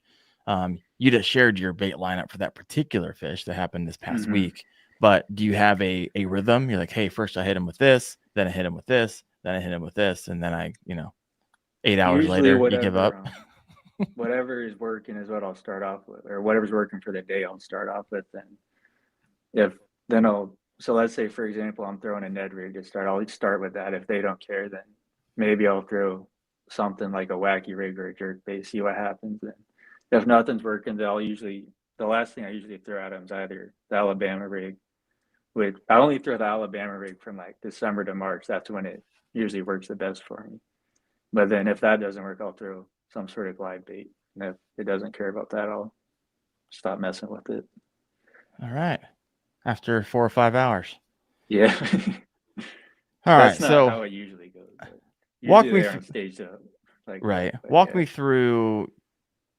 Speaker 1: You just shared your bait lineup for that particular fish that happened this past week, but do you have a rhythm? You're like, hey, first I hit him with this, then I hit him with this, then I hit him with this, and then I, 8 hours
Speaker 2: Usually
Speaker 1: later, you give up.
Speaker 2: Whatever is working is what I'll start off with, or whatever's working for the day, I'll start off with. So let's say, for example, I'm throwing a Ned rig to start. I'll start with that. If they don't care, then maybe I'll throw something like a wacky rig or a jerk bait, see what happens. And if nothing's working, the last thing I usually throw at them is either the Alabama rig. I only throw the Alabama rig from like December to March. That's when it usually works the best for me. But then if that doesn't work, I'll throw some sort of glide bait. And if it doesn't care about that, I'll stop messing with it.
Speaker 1: All right. After 4 or 5 hours.
Speaker 2: Yeah.
Speaker 1: All right.
Speaker 2: That's not
Speaker 1: So
Speaker 2: how it usually goes.
Speaker 1: walk
Speaker 2: Usually
Speaker 1: me
Speaker 2: they're on stage up.
Speaker 1: Right. Walk me through.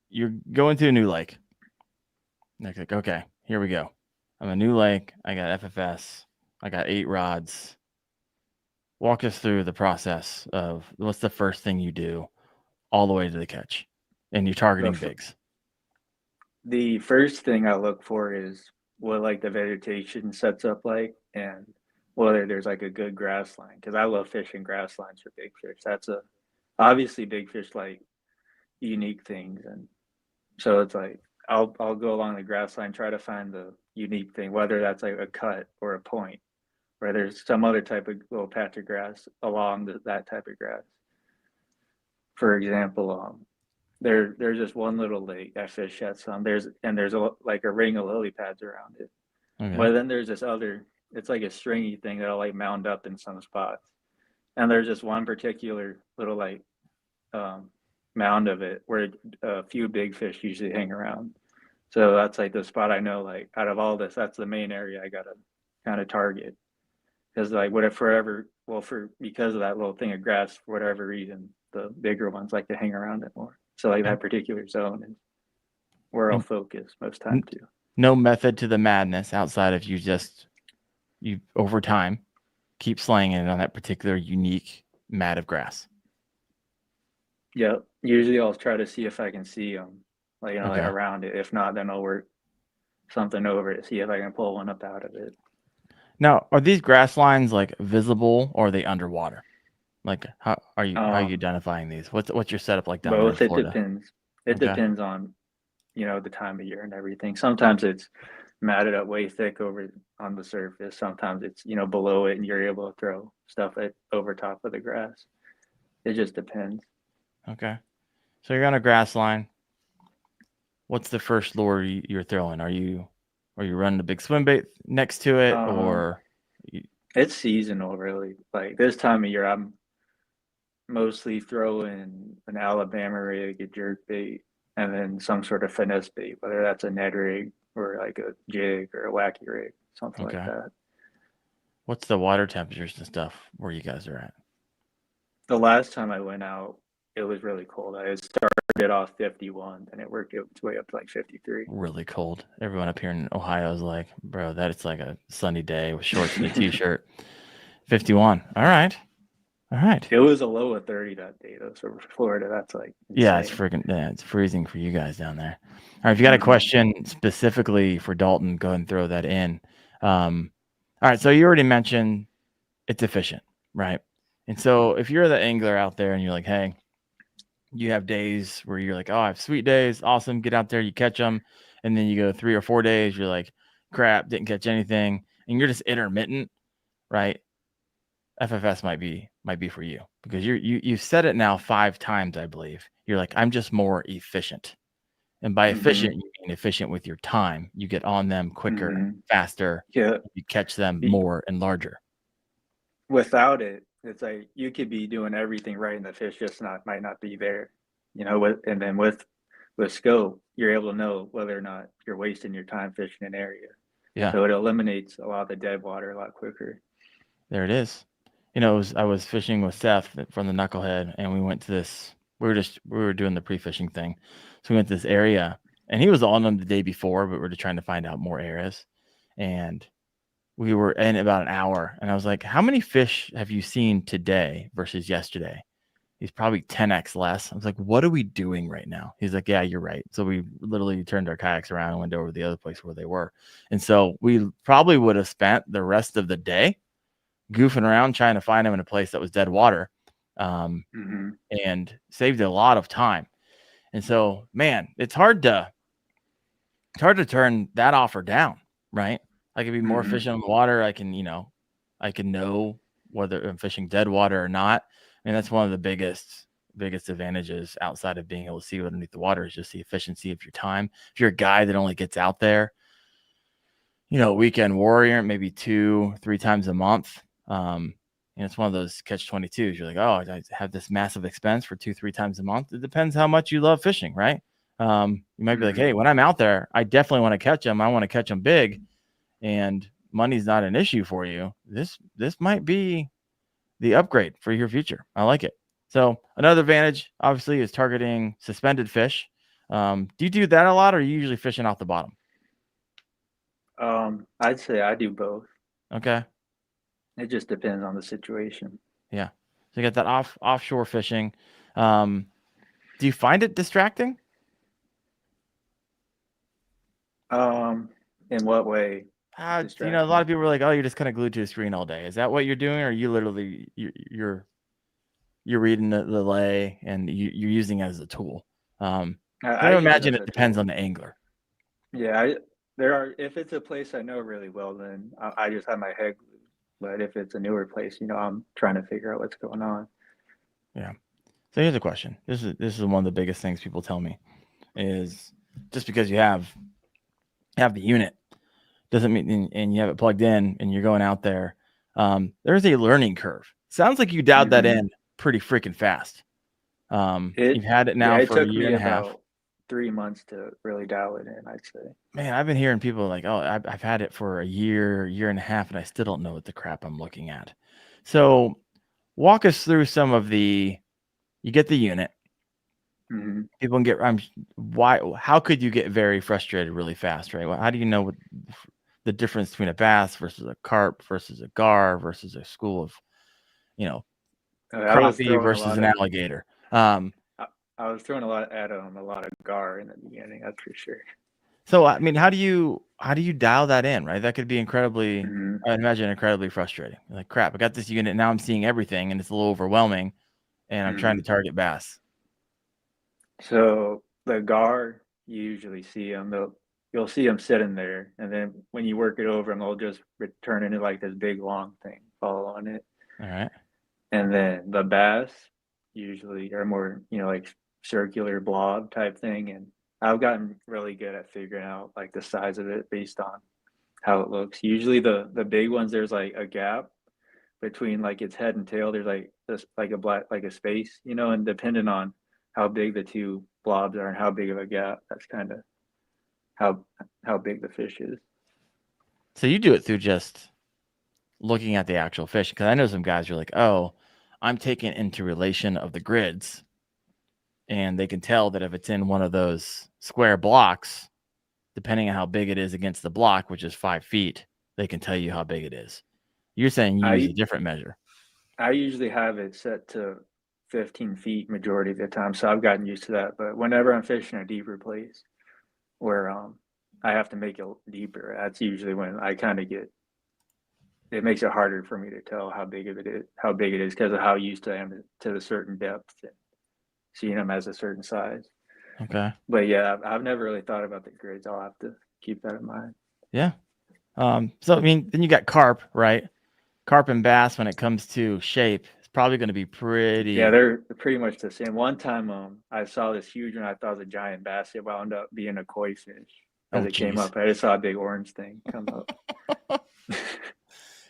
Speaker 1: You're going to a new lake. Like, okay, here we go. I'm a new lake. I got FFS. I got 8 rods. Walk us through the process of what's the first thing you do all the way to the catch, and you're targeting bigs.
Speaker 2: The first thing I look for is what like the vegetation sets up like, and whether there's like a good grass line, because I love fishing grass lines for big fish. That's obviously big fish like unique things, and so it's like I'll go along the grass line, try to find the unique thing, whether that's like a cut or a point, or there's some other type of little patch of grass along that type of grass. For example, there's just one little lake I fish at some. There's like a ring of lily pads around it. Okay. But then there's this other, it's like a stringy thing that'll like mound up in some spots. And there's just one particular little like mound of it where a few big fish usually hang around. So that's like the spot I know, like out of all this, that's the main area I gotta kind of target. Because like because of that little thing of grass, for whatever reason, the bigger ones like to hang around it more. So like that particular zone is where I'll focus most time too.
Speaker 1: No method to the madness outside of you over time keep slaying it on that particular unique mat of grass.
Speaker 2: Yeah, usually I'll try to see if I can see them, like around it. If not, then I'll work something over it, see if I can pull one up out of it.
Speaker 1: Now, are these grass lines like visible or are they underwater? Like, how are you identifying these? What's your setup like down there in Florida?
Speaker 2: It depends. It depends on, the time of year and everything. Sometimes it's matted up way thick on the surface. Sometimes it's, below it and you're able to throw stuff over top of the grass. It just depends.
Speaker 1: Okay. So you're on a grass line. What's the first lure you're throwing? Are you running a big swim bait next to it or?
Speaker 2: It's seasonal, really. Like this time of year, I'm mostly throwing an Alabama rig, a jerk bait, and then some sort of finesse bait, whether that's a Ned rig or like a jig or a wacky rig, something like that.
Speaker 1: What's the water temperatures and stuff where you guys are at?
Speaker 2: The last time I went out, it was really cold. I started off 51 and it worked its way up to like 53.
Speaker 1: Really cold. Everyone up here in Ohio is like, bro, it's like a sunny day with shorts and a t-shirt. 51. All right.
Speaker 2: It was a low of 30 that day though. So for Florida, that's like insane.
Speaker 1: It's freezing for you guys down there. All right, if you got a question specifically for Dalton, go ahead and throw that in. All right, so you already mentioned it's efficient, right? And so if you're the angler out there and you're like, hey, you have days where you're like, oh, I have sweet days, awesome, get out there, you catch them, and then you go 3 or 4 days, you're like, crap, didn't catch anything, and you're just intermittent, right? FFS might be for you because you've said it now 5 times, I believe. You're like, I'm just more efficient, and by efficient, you mean efficient with your time. You get on them quicker, faster.
Speaker 2: Yeah,
Speaker 1: you catch them more and larger.
Speaker 2: Without it, it's like you could be doing everything right, and the fish just might not be there. And then with scope, you're able to know whether or not you're wasting your time fishing an area.
Speaker 1: Yeah.
Speaker 2: So it eliminates a lot of the dead water a lot quicker.
Speaker 1: There it is. I was fishing with Seth from the Knucklehead, and we went to this. We were doing the pre-fishing thing, so we went to this area, and he was on them the day before, but we were just trying to find out more areas, and we were in about an hour, and I was like, how many fish have you seen today versus yesterday? He's probably 10x less. I was like, what are we doing right now? He's like, yeah, you're right. So we literally turned our kayaks around and went over to the other place where they were. And so we probably would have spent the rest of the day goofing around trying to find him in a place that was dead water, and saved a lot of time. And so, man, it's hard to turn that offer down, right? I could be more efficient on the water. I can know whether I'm fishing dead water or not. I mean, that's one of the biggest advantages outside of being able to see underneath the water is just the efficiency of your time. If you're a guy that only gets out there, weekend warrior, maybe 2-3 times a month, it's one of those catch-22s. You're like, oh, I have this massive expense for 2-3 times a month. It depends how much you love fishing, right? You might be like, hey, when I'm out there, I definitely want to catch them. I want to catch them big, and money's not an issue for you. This might be the upgrade for your future. I like it. So another advantage, obviously, is targeting suspended fish. Do you do that a lot, or are you usually fishing off the bottom?
Speaker 2: I'd say I do both.
Speaker 1: Okay.
Speaker 2: It just depends on the situation.
Speaker 1: Yeah. So you got that offshore fishing. Do you find it distracting?
Speaker 2: In what way?
Speaker 1: A lot of people are like, oh, you're just kind of glued to a screen all day. Is that what you're doing? Or are you literally, you're reading the lay and you're using it as a tool? I imagine it depends on the angler.
Speaker 2: Yeah, if it's a place I know really well, then I just have my head glued. But if it's a newer place, I'm trying to figure out what's going on.
Speaker 1: Yeah. So here's a question. This is one of the biggest things people tell me is just because you have the unit doesn't mean, and you have it plugged in and you're going out there. There's a learning curve. Sounds like you dialed that in pretty freaking fast. You've had it now for a year and a half.
Speaker 2: About 3 months to really dial it in, I'd say.
Speaker 1: Man, I've been hearing people like, oh, I've had it for a year and a half, and I still don't know what the crap I'm looking at. So walk us through some of you get the unit. People can get, how could you get very frustrated really fast, right? Well, how do you know what the difference between a bass versus a carp versus a gar versus a school of, crappie versus an alligator?
Speaker 2: I was throwing a lot at them, a lot of gar in the beginning, that's for sure.
Speaker 1: So, I mean, how do you dial that in, right? That could be incredibly, I imagine, incredibly frustrating. You're like, crap, I got this unit, now I'm seeing everything, and it's a little overwhelming, and I'm trying to target bass.
Speaker 2: So the gar, you usually see them. You'll see them sitting there, and then when you work it over them, they'll just return into like this big long thing, fall on it.
Speaker 1: All right.
Speaker 2: And then the bass usually are more, like circular blob type thing. And I've gotten really good at figuring out like the size of it based on how it looks. Usually the big ones, there's like a gap between like its head and tail. There's like this like a space, and depending on how big the two blobs are and how big of a gap, that's kind of how big the fish is.
Speaker 1: So you do it through just looking at the actual fish, because I know some guys are like, oh, I'm taking into relation of the grids, and they can tell that if it's in one of those square blocks, depending on how big it is against the block, which is 5 feet, they can tell you how big it is. You're saying you use a different measure.
Speaker 2: I usually have it set to 15 feet majority of the time, so I've gotten used to that. But whenever I'm fishing a deeper place where I have to make it deeper, that's usually when I kind of it makes it harder for me to tell how big it is because of how used I am to the certain depth and seeing them as a certain size.
Speaker 1: Okay.
Speaker 2: But yeah, I've never really thought about the grids. I'll have to keep that in mind.
Speaker 1: Yeah. So I mean, then you got carp, right? Carp and bass, when it comes to shape, it's probably going to be pretty.
Speaker 2: Yeah, they're pretty much the same. One time, I saw this huge one. I thought it was a giant bass. It wound up being a koi fish as it came up. I just saw a big orange thing come up.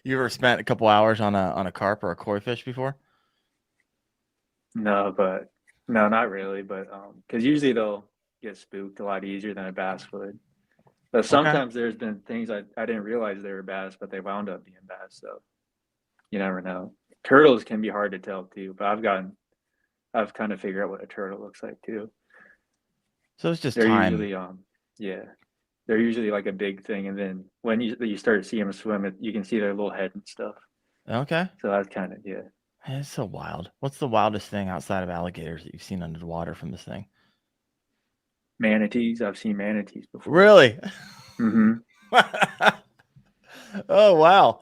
Speaker 1: You ever spent a couple hours on a carp or a koi fish before?
Speaker 2: No, not really. But because usually they'll get spooked a lot easier than a bass would. But sometimes there's been things I didn't realize they were bass, but they wound up being bass. So you never know. Turtles can be hard to tell too, but I've kind of figured out what a turtle looks like too.
Speaker 1: So it's just
Speaker 2: they're
Speaker 1: time.
Speaker 2: Usually, they're they're usually like a big thing, and then when you start to see them swim, you can see their little head and stuff.
Speaker 1: Okay.
Speaker 2: So that's kind of
Speaker 1: It's so wild. What's the wildest thing outside of alligators that you've seen under the water from this thing?
Speaker 2: Manatees. I've seen manatees before.
Speaker 1: Really?
Speaker 2: Mm-hmm.
Speaker 1: Oh wow.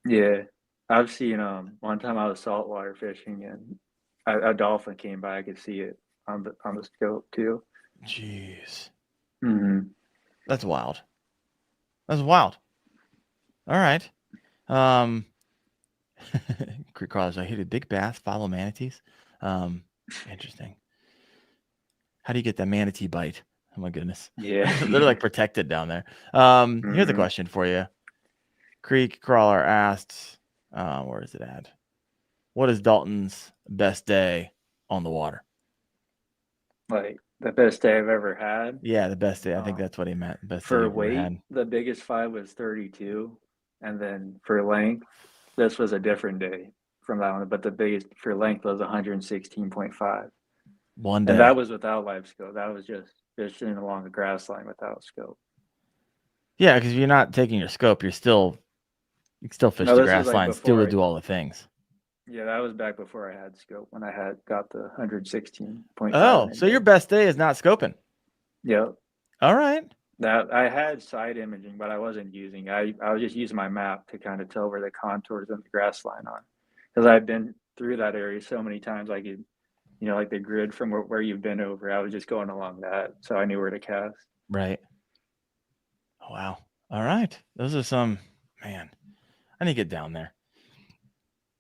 Speaker 2: Yeah, I've seen one time I was saltwater fishing and a dolphin came by. I could see it on the scope too.
Speaker 1: Jeez.
Speaker 2: Mm-hmm.
Speaker 1: That's wild. That's wild. All right. Creek crawlers. I hit a big bass, follow manatees. Interesting. How do you get that manatee bite? Oh my goodness.
Speaker 2: Yeah.
Speaker 1: They're like protected down there. Here's a
Speaker 2: Mm-hmm.
Speaker 1: question for you. Creek crawler asked, where is it at? What is Dalton's best day on the water?
Speaker 2: Like the best day I've ever had.
Speaker 1: Yeah, the best day. I think that's what he meant. Best day
Speaker 2: For
Speaker 1: you've ever
Speaker 2: weight,
Speaker 1: had.
Speaker 2: the biggest five was 32, and then for length, this was a different day from that one. But the biggest for length was 116.5,
Speaker 1: One day.
Speaker 2: and that was without live scope. That was just fishing along the grass line without scope.
Speaker 1: Yeah, because if you're not taking your scope, you can still fish the grass line, still do all the things.
Speaker 2: Yeah, that was back before I had scope, when I had got the 116.5.
Speaker 1: Oh, so your best day is not scoping.
Speaker 2: Yep.
Speaker 1: All right.
Speaker 2: That I had side imaging, but I wasn't using. I was just using my map to kind of tell where the contours of the grass line are, because I've been through that area so many times. I could, like the grid from where you've been over. I was just going along that, so I knew where to cast.
Speaker 1: Right. Oh, wow. All right. Those are some, man, I need to get down there.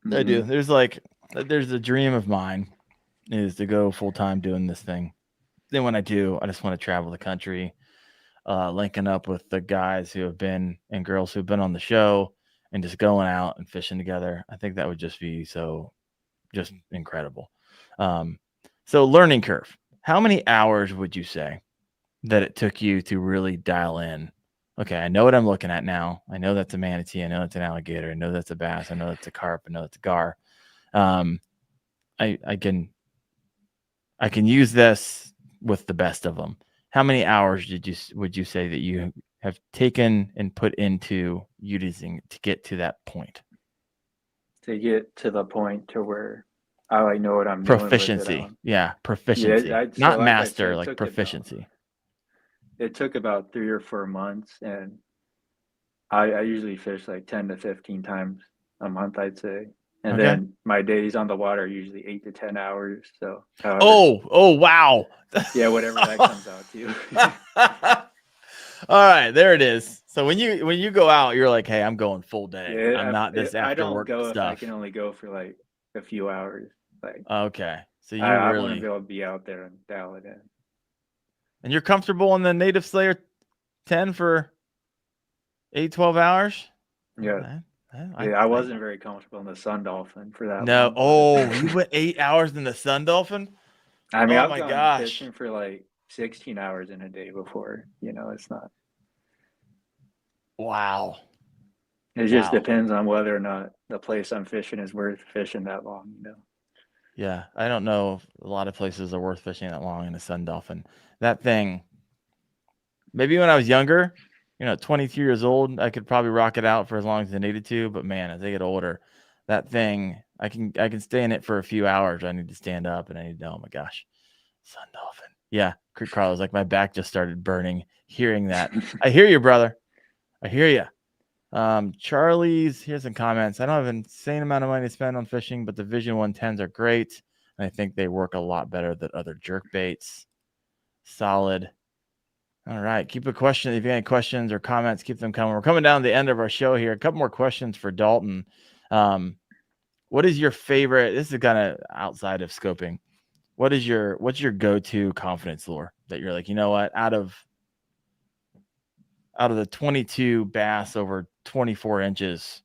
Speaker 1: Mm-hmm. I do. There's a dream of mine is to go full time doing this thing. Then when I do, I just want to travel the country, linking up with the guys who have been and girls who've been on the show and just going out and fishing together. I think that would just be just incredible. So learning curve, how many hours would you say that it took you to really dial in? Okay, I know what I'm looking at now. I know that's a manatee. I know that's an alligator. I know that's a bass. I know that's a carp. I know that's a gar. I can use this with the best of them. How many hours would you say that you have taken and put into using to get to that point?
Speaker 2: To get to the point to where I know what I'm
Speaker 1: doing. Proficiency. Yeah, proficiency. Yeah, not master, like proficiency.
Speaker 2: It took about 3 or 4 months, and I usually fish like 10 to 15 times a month, I'd say. And then my days on the water are usually 8 to 10 hours. So, however,
Speaker 1: oh, wow.
Speaker 2: Yeah, whatever that comes out to.
Speaker 1: All right, there it is. So when you go out, you're like, hey, I'm going full day. Yeah, I'm not this after
Speaker 2: I don't
Speaker 1: work
Speaker 2: go
Speaker 1: stuff.
Speaker 2: If I can only go for like a few hours. Like,
Speaker 1: okay, so
Speaker 2: I want to be able to be out there and dial it in.
Speaker 1: And you're comfortable in the Native Slayer 10 for 8-12 hours?
Speaker 2: Yeah. I wasn't very comfortable in the Sun Dolphin for that.
Speaker 1: No. You went 8 hours in the Sun Dolphin?
Speaker 2: I mean, I've gone fishing for like 16 hours in a day before. It's not.
Speaker 1: Wow.
Speaker 2: It just depends on whether or not the place I'm fishing is worth fishing that long.
Speaker 1: Yeah, I don't know if a lot of places are worth fishing that long in a Sun Dolphin. That thing, maybe when I was younger, 22 years old, I could probably rock it out for as long as I needed to. But man, as I get older, that thing, I can stay in it for a few hours. I need to stand up and I need to, oh my gosh, Sun Dolphin. Yeah, Creek Carlos, like my back just started burning hearing that. I hear you, brother. I hear you. Charlie's, here's some comments. I don't have an insane amount of money to spend on fishing, but the Vision 110s are great. And I think they work a lot better than other jerk baits. Solid. All right. Keep a question. If you have any questions or comments, keep them coming. We're coming down to the end of our show here. A couple more questions for Dalton. What is your favorite? This is kind of outside of scoping. What's your go-to confidence lure that you're like, you know what, out of the 22 bass over 24 inches,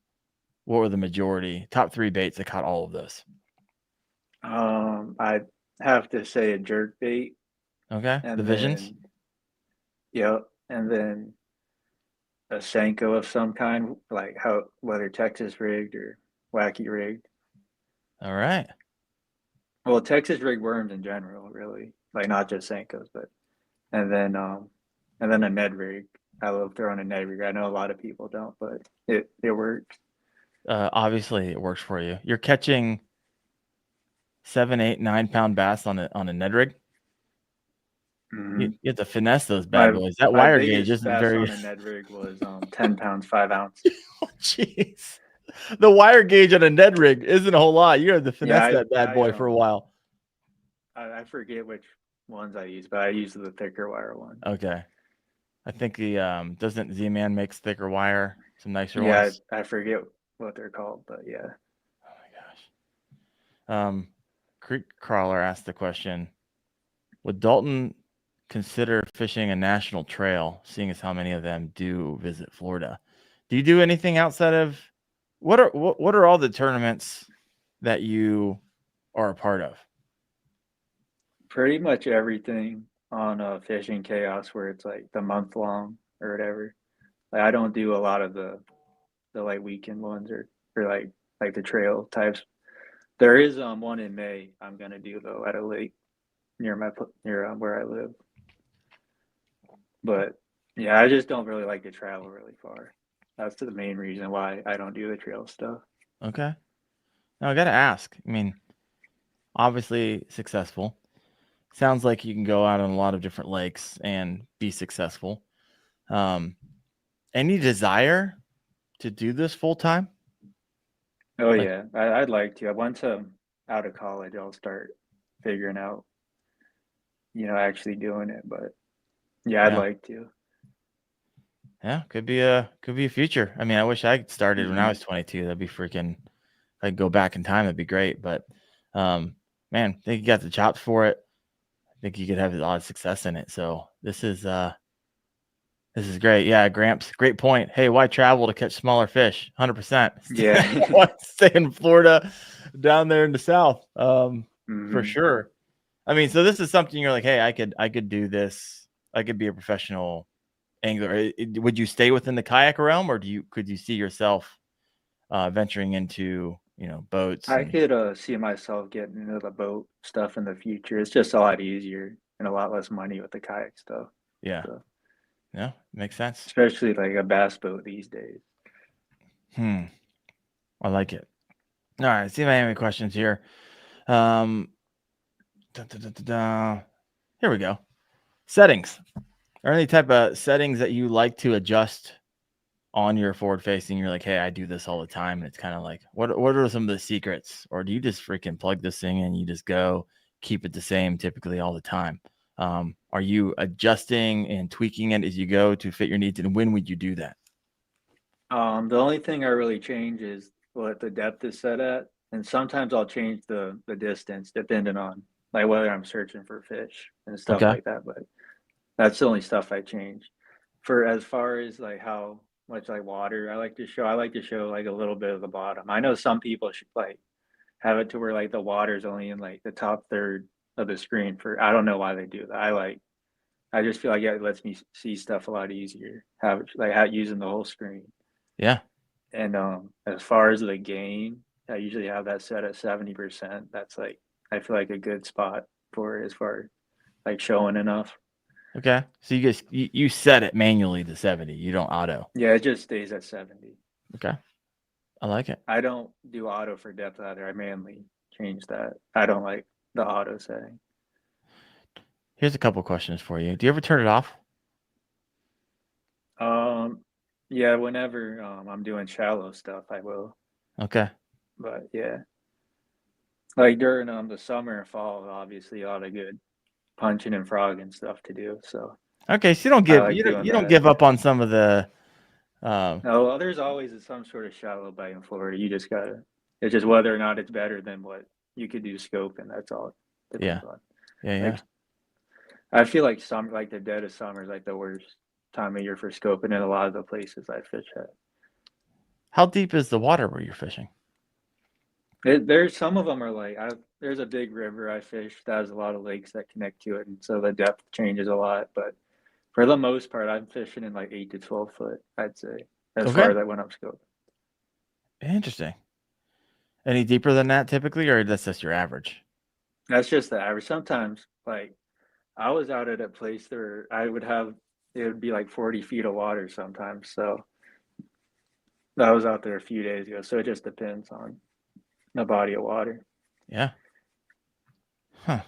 Speaker 1: what were the majority top 3 baits that caught all of those?
Speaker 2: I have to say a jerk bait.
Speaker 1: Okay. The Visions.
Speaker 2: Yep. And then a Senko of some kind, like whether Texas rigged or wacky rigged.
Speaker 1: All right.
Speaker 2: Well, Texas rigged worms in general, really, like not just Senkos, but and then a Ned rig. I love throwing a Ned rig. I know a lot of people don't, but it works.
Speaker 1: Obviously, it works for you. You're catching 7, 8, 9 pound bass on a Ned rig. You have to finesse those bad boys. That
Speaker 2: My
Speaker 1: wire gauge
Speaker 2: biggest
Speaker 1: isn't
Speaker 2: bass
Speaker 1: very.
Speaker 2: on a Ned rig was 10 pounds 5 ounces.
Speaker 1: Oh, jeez. The wire gauge on a Ned rig isn't a whole lot. You have to finesse that bad boy for a while.
Speaker 2: I forget which ones I use, but I use the thicker wire one.
Speaker 1: Okay. I think the doesn't Z-Man makes thicker wire, some nicer ones.
Speaker 2: I forget what they're called, but yeah.
Speaker 1: Oh my gosh. Creek Crawler asked the question: would Dalton consider fishing a national trail, seeing as how many of them do visit Florida? Do you do anything outside of what are all the tournaments that you are a part of?
Speaker 2: Pretty much everything on Fishing Chaos, where it's like the month long or whatever. Like I don't do a lot of the like weekend ones or like the trail types. There is one in May I'm gonna do though at a lake near where I live. But yeah, I just don't really like to travel really far. That's the main reason why I don't do the trail stuff.
Speaker 1: Okay. Now I got to ask. I mean, obviously successful. Sounds like you can go out on a lot of different lakes and be successful. Any desire to do this full time?
Speaker 2: Oh yeah, I'd like to. Once I'm out of college, I'll start figuring out, actually doing it. But yeah, I'd like to.
Speaker 1: Yeah, could be a future. I mean, I wish I started when I was 22. That'd be freaking. If I could go back in time, that'd be great. But, man, I think you got the chops for it. I think you could have a lot of success in it. So this is great. Yeah, Gramps, great point. Hey, why travel to catch smaller fish? 100%.
Speaker 2: Yeah.
Speaker 1: Stay in Florida, down there in the South, for sure. I mean, so this is something you're like, hey, I could do this. I could be a professional angler. Would you stay within the kayak realm, or could you see yourself venturing into boats?
Speaker 2: I could see myself getting into the boat stuff in the future. It's just a lot easier and a lot less money with the kayak stuff.
Speaker 1: Yeah. So. Yeah, makes sense.
Speaker 2: Especially like a bass boat these days.
Speaker 1: I like it. All right, see if I have any questions here. Here we go. Settings. Are any type of settings that you like to adjust on your forward facing? You're like, hey, I do this all the time. And it's kind of like, what are some of the secrets? Or do you just freaking plug this thing in and you just go keep it the same typically all the time? Are you adjusting and tweaking it as you go to fit your needs? And when would you do that?
Speaker 2: The only thing I really change is what the depth is set at. And sometimes I'll change the distance depending on like whether I'm searching for fish and stuff like that. But that's the only stuff I change. For as far as like how much like water I like to show like a little bit of the bottom. I know some people should like have it to where like the water's only in like the top third of the screen. I don't know why they do that. I just feel like it lets me see stuff a lot easier. Using the whole screen.
Speaker 1: Yeah.
Speaker 2: And as far as the gain, I usually have that set at 70%. That's like I feel like a good spot for as far as like showing enough.
Speaker 1: Okay. So you set it manually to 70. You don't auto.
Speaker 2: Yeah, it just stays at 70.
Speaker 1: Okay. I like it.
Speaker 2: I don't do auto for depth either. I manually change that. I don't like the auto setting.
Speaker 1: Here's a couple questions for you. Do you ever turn it off?
Speaker 2: Yeah, whenever I'm doing shallow stuff, I will.
Speaker 1: Okay.
Speaker 2: But yeah, like during the summer and fall, obviously a lot of good punching and frogging stuff to do. So
Speaker 1: okay, so you don't give up on some of the.
Speaker 2: No, there's always some sort of shallow bite in Florida. You just gotta. It's just whether or not it's better than what you could do scoping. That's all.
Speaker 1: Yeah.
Speaker 2: Like, I feel like the dead of summer is like the worst time of year for scoping in a lot of the places I fish at.
Speaker 1: How deep is the water where you're fishing?
Speaker 2: There's some of them are like there's a big river I fish that has a lot of lakes that connect to it, and so the depth changes a lot. But for the most part, I'm fishing in like 8 to 12 foot. I'd say as far as I went up scoping.
Speaker 1: Interesting. Any deeper than that typically, or that's just your average?
Speaker 2: That's just the average. Sometimes, like I was out at a place where I would have it would be like 40 feet of water sometimes. So I was out there a few days ago. So it just depends on the body of water.
Speaker 1: Yeah. Huh.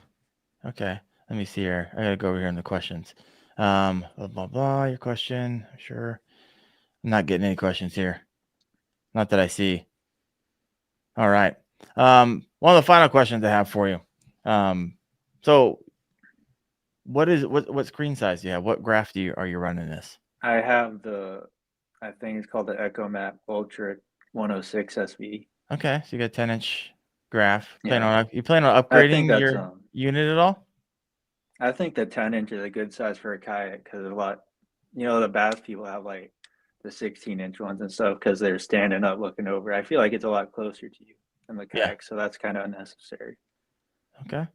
Speaker 1: Okay. Let me see here. I gotta go over here in the questions. Blah blah blah. Your question. Sure. I'm not getting any questions here. Not that I see. All right. One of the final questions I have for you. So what screen size do you have? What graph are you running this?
Speaker 2: I have I think it's called the EchoMap Ultra 106 SV.
Speaker 1: Okay, so you got a 10-inch graph.
Speaker 2: Yeah.
Speaker 1: You plan on
Speaker 2: I think
Speaker 1: upgrading
Speaker 2: that's
Speaker 1: your unit at all?
Speaker 2: I think the 10-inch is a good size for a kayak because the bass people have like the 16-inch ones and stuff because they're standing up looking over. I feel like it's a lot closer to you than the kayak, so that's kind of unnecessary.
Speaker 1: Okay.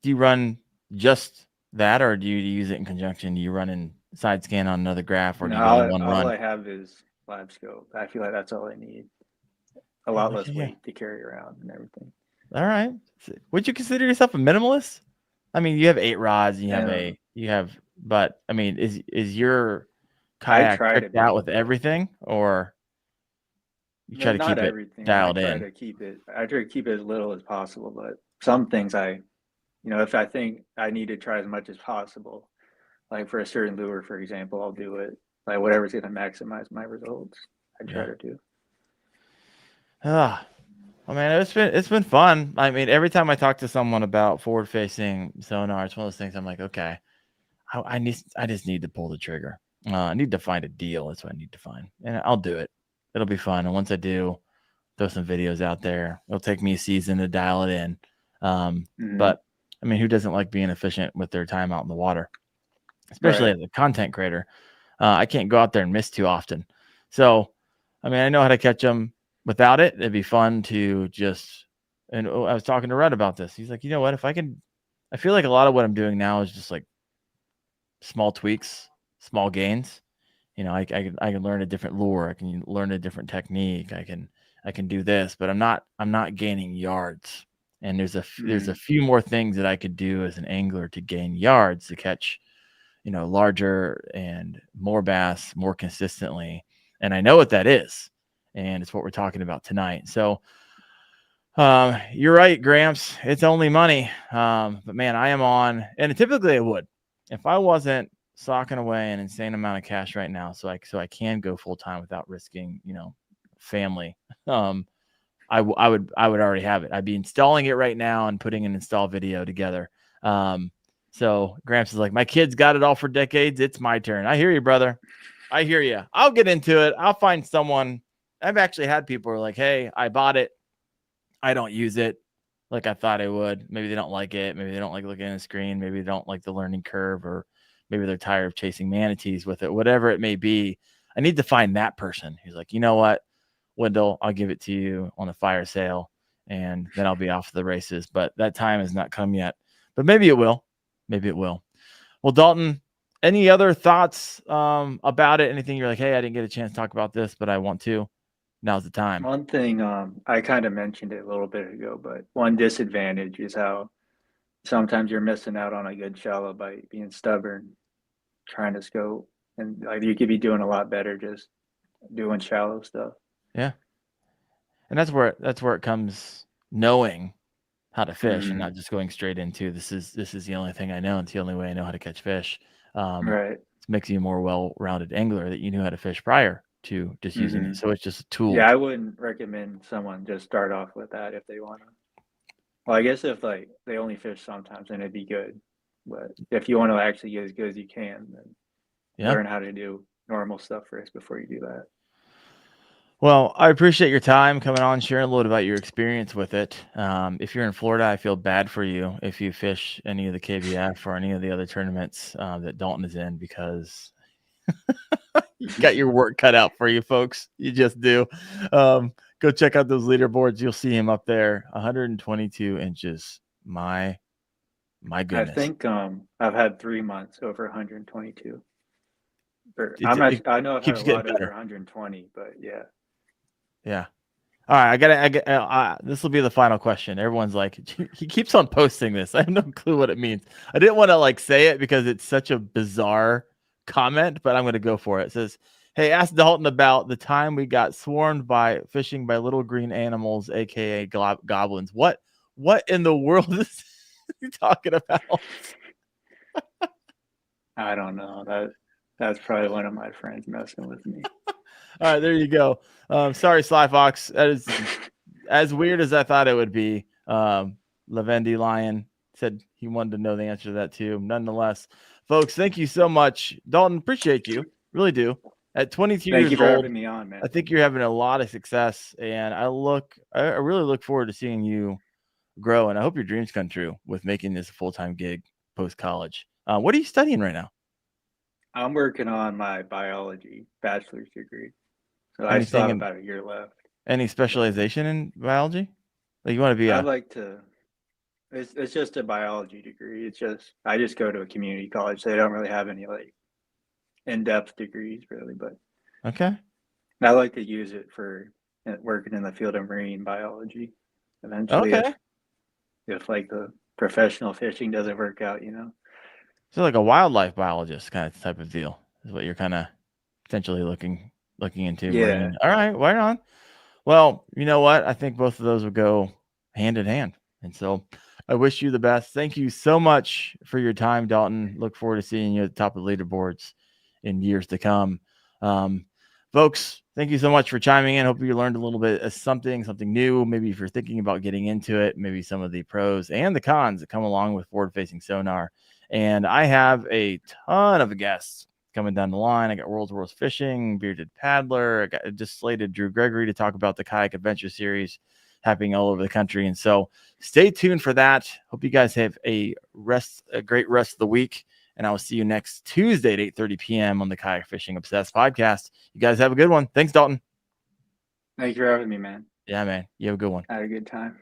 Speaker 1: Do you run just that, or do you use it in conjunction? Do you run in side scan on another graph, or do you go in one run?
Speaker 2: All I have is live scope. I feel like that's all I need. A lot less weight to carry around and everything.
Speaker 1: All right. Would you consider yourself a minimalist? I mean, you have 8 rods, and but I mean, is your kayak tricked out with everything, or you try to keep it dialed in?
Speaker 2: I try to keep it as little as possible, but some things if I think I need to try as much as possible, like for a certain lure, for example, I'll do it. Like whatever's going to maximize my results, I try to do.
Speaker 1: I mean, it's been fun. I mean, every time I talk to someone about forward-facing sonar, it's one of those things I'm like, okay, I just need to pull the trigger. I need to find a deal. That's what I need to find, and I'll do it. It'll be fun. And once I do, throw some videos out there. It'll take me a season to dial it in. But I mean, who doesn't like being efficient with their time out in the water, especially as a content creator? I can't go out there and miss too often. So, I mean, I know how to catch them without it. It'd be fun to I was talking to Red about this. He's like, you know what? I feel like a lot of what I'm doing now is just like small tweaks, small gains. I can learn a different lure. I can learn a different technique. I can do this, but I'm not gaining yards. And there's a few more things that I could do as an angler to gain yards to catch, larger and more bass more consistently. And I know what that is. And it's what we're talking about tonight. So you're right, Gramps. It's only money. But man, I am on, and typically I would, if I wasn't socking away an insane amount of cash right now, so I can go full time without risking, family. I would already have it. I'd be installing it right now and putting an install video together. So Gramps is like, my kids got it all for decades. It's my turn. I hear you, brother. I hear you. I'll get into it. I'll find someone. I've actually had people who are like, hey, I bought it. I don't use it like I thought I would. Maybe they don't like it. Maybe they don't like looking at the screen. Maybe they don't like the learning curve, or maybe they're tired of chasing manatees with it. Whatever it may be, I need to find that person who's like, you know what, Wendell, I'll give it to you on a fire sale, and then I'll be off to the races. But that time has not come yet. But maybe it will. Maybe it will. Well, Dalton, any other thoughts about it? Anything you're like, hey, I didn't get a chance to talk about this, but I want to. Now's the time.
Speaker 2: One thing, I kind of mentioned it a little bit ago, but one disadvantage is how sometimes you're missing out on a good shallow bite, being stubborn, trying to scope, and like you could be doing a lot better just doing shallow stuff.
Speaker 1: Yeah, and that's where it comes, knowing how to fish and not just going straight into this is the only thing I know. It's the only way I know how to catch fish.
Speaker 2: Right.
Speaker 1: It makes you a more well-rounded angler that you knew how to fish prior to just using it. So it's just a tool.
Speaker 2: Yeah, I wouldn't recommend someone just start off with that if they want to. Well, I guess if like they only fish sometimes, then it'd be good. But if you want to actually get as good as you can, then learn how to do normal stuff first before you do that.
Speaker 1: Well, I appreciate your time coming on, sharing a little bit about your experience with it. If you're in Florida, I feel bad for you if you fish any of the KBF or any of the other tournaments that Dalton is in, because you got your work cut out for you, folks. You just do. Go check out those leaderboards. You'll see him up there, 122 inches. My goodness.
Speaker 2: I think I've had 3 months over 122. I know I've had a lot over 120, but yeah.
Speaker 1: Yeah. All right. I got this will be the final question. Everyone's like, he keeps on posting this. I have no clue what it means. I didn't want to like say it because it's such a bizarre comment, but I'm going to go for it. It says, hey, ask Dalton about the time we got swarmed by fishing by little green animals, aka goblins. What in the world is he talking about?
Speaker 2: I don't know. That's probably one of my friends messing with me.
Speaker 1: All right, there you go. Sorry, Sly Fox. That is as weird as I thought it would be. Lavendi Lion said he wanted to know the answer to that too. Nonetheless, folks, thank you so much. Dalton, appreciate you. Really do. At 22
Speaker 2: Thank
Speaker 1: years
Speaker 2: you for
Speaker 1: old,
Speaker 2: having me on, man.
Speaker 1: I think you're having a lot of success, and I really look forward to seeing you grow, and I hope your dreams come true with making this a full-time gig post-college. What are you studying right now?
Speaker 2: I'm working on my biology bachelor's degree. So I still have about a year left.
Speaker 1: Any specialization in biology? Like you want to be
Speaker 2: I'd like to. It's just a biology degree. I just go to a community college. So they don't really have any like in-depth degrees really, but
Speaker 1: okay.
Speaker 2: I like to use it for working in the field of marine biology eventually.
Speaker 1: Okay.
Speaker 2: If like the professional fishing doesn't work out,
Speaker 1: So like a wildlife biologist kind of type of deal is what you're kind of potentially looking into.
Speaker 2: Yeah.
Speaker 1: Marine. All right, right on. Well, you know what? I think both of those would go hand in hand. And so I wish you the best. Thank you so much for your time, Dalton. Look forward to seeing you at the top of the leaderboards in years to come. Folks, thank you so much for chiming in. Hope you learned a little bit of something new. Maybe if you're thinking about getting into it, maybe some of the pros and the cons that come along with forward-facing sonar. And I have a ton of guests coming down the line. I got World's Fishing, Bearded Paddler. I just slated Drew Gregory to talk about the Kayak Adventure Series happening all over the country. And so stay tuned for that. Hope you guys have a great rest of the week. And I will see you next Tuesday at 8:30 p.m. on the Kayak Fishing Obsessed podcast. You guys have a good one. Thanks, Dalton.
Speaker 2: Thank you for having me, man.
Speaker 1: Yeah, man. You have a good one.
Speaker 2: I had a good time.